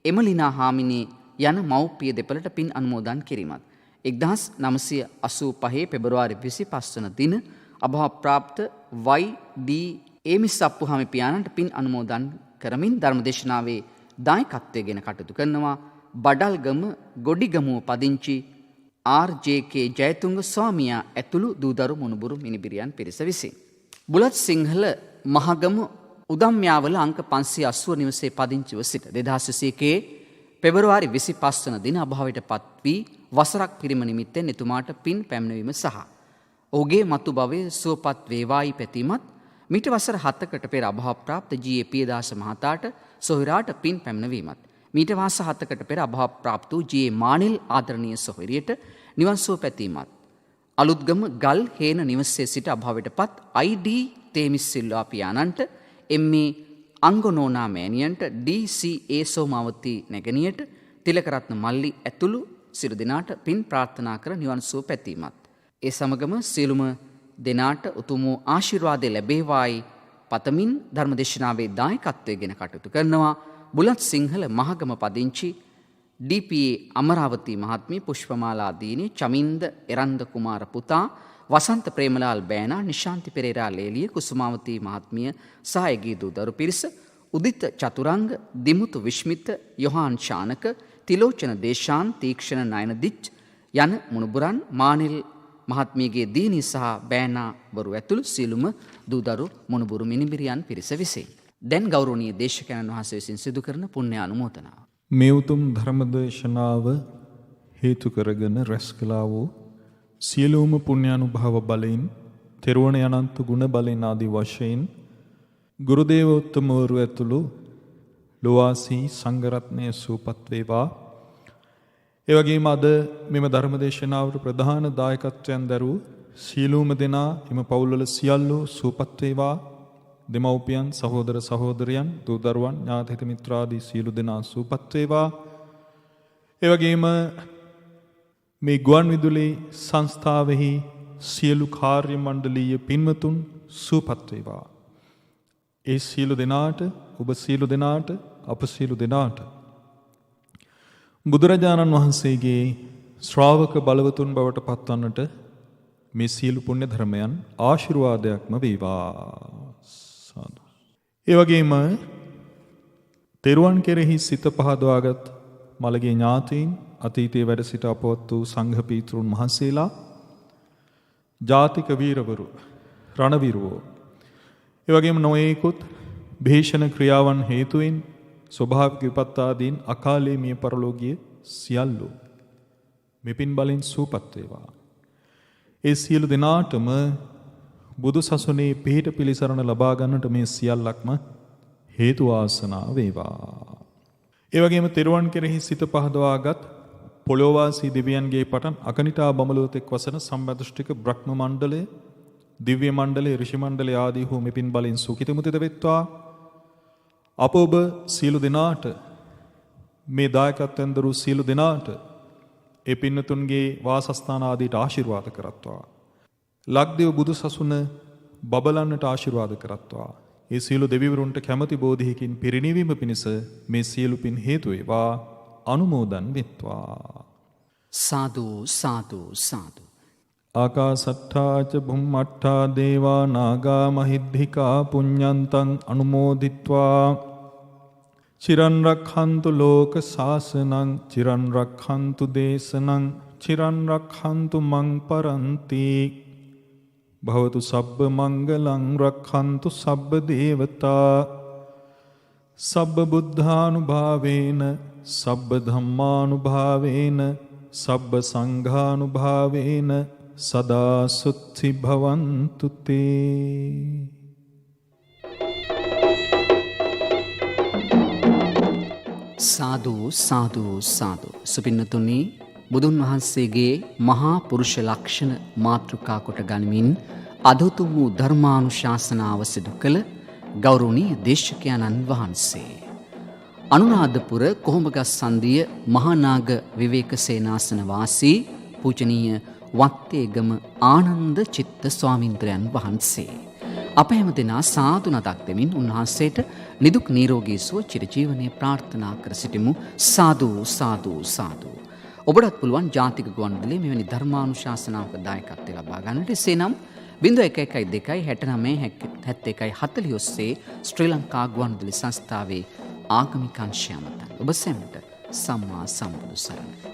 A: එමලිනා හාමිනේ යන මව්පිය දෙපළට පින් අනුමෝදන් කිරීමත් 1985 පෙබරවාරි 25 වන දින අභාව ප්‍රාප්ත වයි.ඩී. ඒමිස් අප්පුහාමි පියාණන්ට පින් අනුමෝදන් කරමින් ධර්මදේශනාවේ දායකත්වයෙන් කටයුතු කරනවා බඩල්ගම ගොඩිගමුව පදිංචි ආර්.ජේ.කේ. ජයතුංග ස්වාමියා ඇතුළු දූදරු මොනුබුරු මිනිබිරියන් පිරිස විසින්. බුලත් සිංහල මහගම උදම්යාවල අංක 580 නිවසේ පදිංචිව සිට 2021 පෙබරවාරි 25 වන දින අභාවයට පත් වී වසරක් පිරීම නිමිත්තෙන් එතුමාට පින් පැමිණවීම සහ ඔහුගේ මතු භවයේ සුවපත් වේවායි පැතීමත් මිට වසර 7කට පෙර අභාව ප්‍රාප්ත ජී.ඒ. පියදාස මහතාට සොහිරාට පින් පැමිණවීමත් මීට මාස 7කට පෙර අභාව ප්‍රාප්ත වූ ජී.ඒ. මානෙල් ආදරණීය සොහිරියට නිවන් සුව පැතීමත් අලුත්ගම ගල් හේන නිවසේ සිට අභාවයට පත් අයි.ඩී. තේමිස් සිල්වා පියාණන්ට එම්.ඒ. අංගනෝනා මෑණියන්ට ඩී.සී.ඒ. සෝමාවතී නැගණියට තිලකරත්න මල්ලි ඇතුළු සියලු දෙනාට පින් ප්‍රාර්ථනා කර නිවන් සුව පැතීමත් ඒ සමගම සියලුම දෙනාට උතුම් වූ ආශිර්වාද ලැබේවායි පතමින් ධර්මදේශනාවේ දායකත්වයෙන් කටයුතු කරනවා බුලත් සිංහල මහගම පදිංචි ඩී.පී.ඒ. අමරාවතී මහත්මිය පුෂ්පමාලා දීනි චමින්ද එරන්ද කුමාර පුතා වසන්ත ප්‍රේමලාල් බෑනා නිශාන්ති පෙරේරා ලේලිය කුසුමාවතී මහත්මිය සහ ඇගේ දූ දරු පිරිස උදිත චතුරංග දිමුතු විශ්මිත යොහාන් ශානක තිලෝචන දේශාන් තීක්ෂණ නයනදිච් යන මුණුබුරන් මානෙල් මහත්මියගේ දීනි සහ බෑනා වරු ඇතුළු සියලුම දූදරු මුණුබුරු මිනිබිරියන් පිරිස විසින් දැන් ගෞරවනීය දේශකයන්න් වහන්සේ විසින් සිදු කරන පුණ්‍ය අනුමෝදනාව.
B: මේ උතුම් ධර්මදේශනාව හේතු කරගෙන රැස් කළා වූ සියලුම පුණ්‍යානුභාව බලයෙන් තෙරුවන් අනන්ත ගුණ බලයෙන් ආදී වශයෙන් ගුරු දේවෝත්තමවරු ඇතුළු ලෝවාසී සංඝරත්නය සූපත් වේවා. ඒ වගේම අද මෙම ධර්ම දේශනාවට ප්‍රධාන දායකත්වයන් දරූ සීලූම දෙනා එම පවුල්වල සියල්ලෝ සුවපත් වේවා. දෙමව්පියන්, සහෝදර සහෝදරයන්, දූ දරුවන්, ඥාති මිත්‍රාදී සියලු දෙනා සුවපත් වේවා. ඒ වගේම මේ ගුවන් විදුලි සංස්ථාවෙහි සියලු කාර්ය මණ්ඩලීය පින්වතුන් සුවපත් වේවා. ඒ සියලු දෙනාට, ඔබ සියලු දෙනාට, අප සියලු දෙනාට බුදුරජාණන් වහන්සේගේ ශ්‍රාවක බලවතුන් බවට පත්වන්නට මේ සියලු පුණ්‍ය ධර්මයන් ආශිර්වාදයක්ම වේවා. සාදු. ඒ වගේම තෙරුවන් කෙරෙහි සිත පහදවාගත් මළගේ ඥාතීන්, අතීතයේ වැඩ සිට අපවත් වූ සංඝ පීතෘන් වහන්සේලා, ජාතික වීරවරු, රණවිරුවෝ, ඒ වගේම නොයෙකුත් භීෂණ ක්‍රියාවන් හේතුවෙන් ස්වභාවික විපත් ආදීන් අකාලේ මිය පරලෝකීය සියල්ලෝ මෙපින් බලෙන් සූපත් වේවා. ඒ සියලු දෙනාටම බුදු සසුනේ පිහිට පිළිසරණ ලබා ගන්නට මේ සියල්ලක්ම හේතු වාසනා වේවා. ඒ වගේම තෙරුවන් කෙරෙහි සිත පහදවාගත් පොළොවාසී දෙවියන්ගේ පටන් අකනිටා බඹලෝතෙක් වසන සම්බදෘෂ්ටික බ්‍රහ්ම මණ්ඩලය, දිව්‍ය මණ්ඩලය, ඍෂි මණ්ඩලය ආදී වූ මෙපින් බලෙන් සුඛිත මුදිත වෙත්වා. අප ඔබ සියලු දෙනාට, මේ දායකත්වයෙන් දරූ සියලු දෙනාට ඒ පින්නතුන්ගේ වාසස්ථාන ආදීට ආශිර්වාද කරත්වා. ලක්දිව බුදු සසුන බබලන්නට ආශිර්වාද කරත්වා. ඒ සියලු දෙවිවරුන්ට කැමැති බෝධියකින් පිරිනිවීම පිණිස මේ සියලු පින් හේතු වේවා. අනුමෝදන් වෙත්වා.
A: සාදු සාදු සාදු.
B: ආකාසට්ඨා ච බුම්මට්ඨා දේවා නාග මහිද්దికා පුඤ්ඤන්තං අනුමෝදිත්වා චිරන් රක්ඛන්තු ලෝක සාසනං චිරන් රක්ඛන්තු දේශනං චිරන් රක්ඛන්තු මං පරන්ති භවතු සබ්බ මංගලං රක්ඛන්තු සබ්බ දේවතා සබ්බ බුද්ධානුභාවේන සබ්බ ධම්මානුභාවේන සබ්බ සංඝානුභාවේන සදා සුත්ති භවන්තු තේ.
A: සාදු සාදු සාදු. සුපින්නතුනි, බුදුන් වහන්සේගේ මහා පුරුෂ ලක්ෂණ මාතෘකා කොට ගනිමින් අදතුම් වූ ධර්මානුශාසනාව සිදු කළ ගෞරවනීය දේශකයන්න් වහන්සේ අනුරාධපුර කොහොඹගස් සන්දිය මහානාග විවේක සේනාසන වාසී පූජනීය වත්තේගම ආනන්ද චිත්ත ස්වාමීන්ද්‍රයන් වහන්සේ අප හැම දෙනා සාදු නතක් දෙමින් උන්වහන්සේට නිදුක් නිරෝගී සුව චිරජීවනයේ ප්‍රාර්ථනා කර සිටිමු. සාදු සාදු සාදු. ඔබටත් පුළුවන් ජාතික ගුවන්විදුලියේ මෙවැනි ධර්මානුශාසනාවක දායකත්වය ලබා ගන්නට. එසේනම් 0112 69 71 40 ඔස්සේ ශ්‍රී ලංකා ගුවන්විදුලි සංස්ථාවේ ආගමික අංශය මත ඔබ සැමට සම්මා සම්බුදු සරණයි.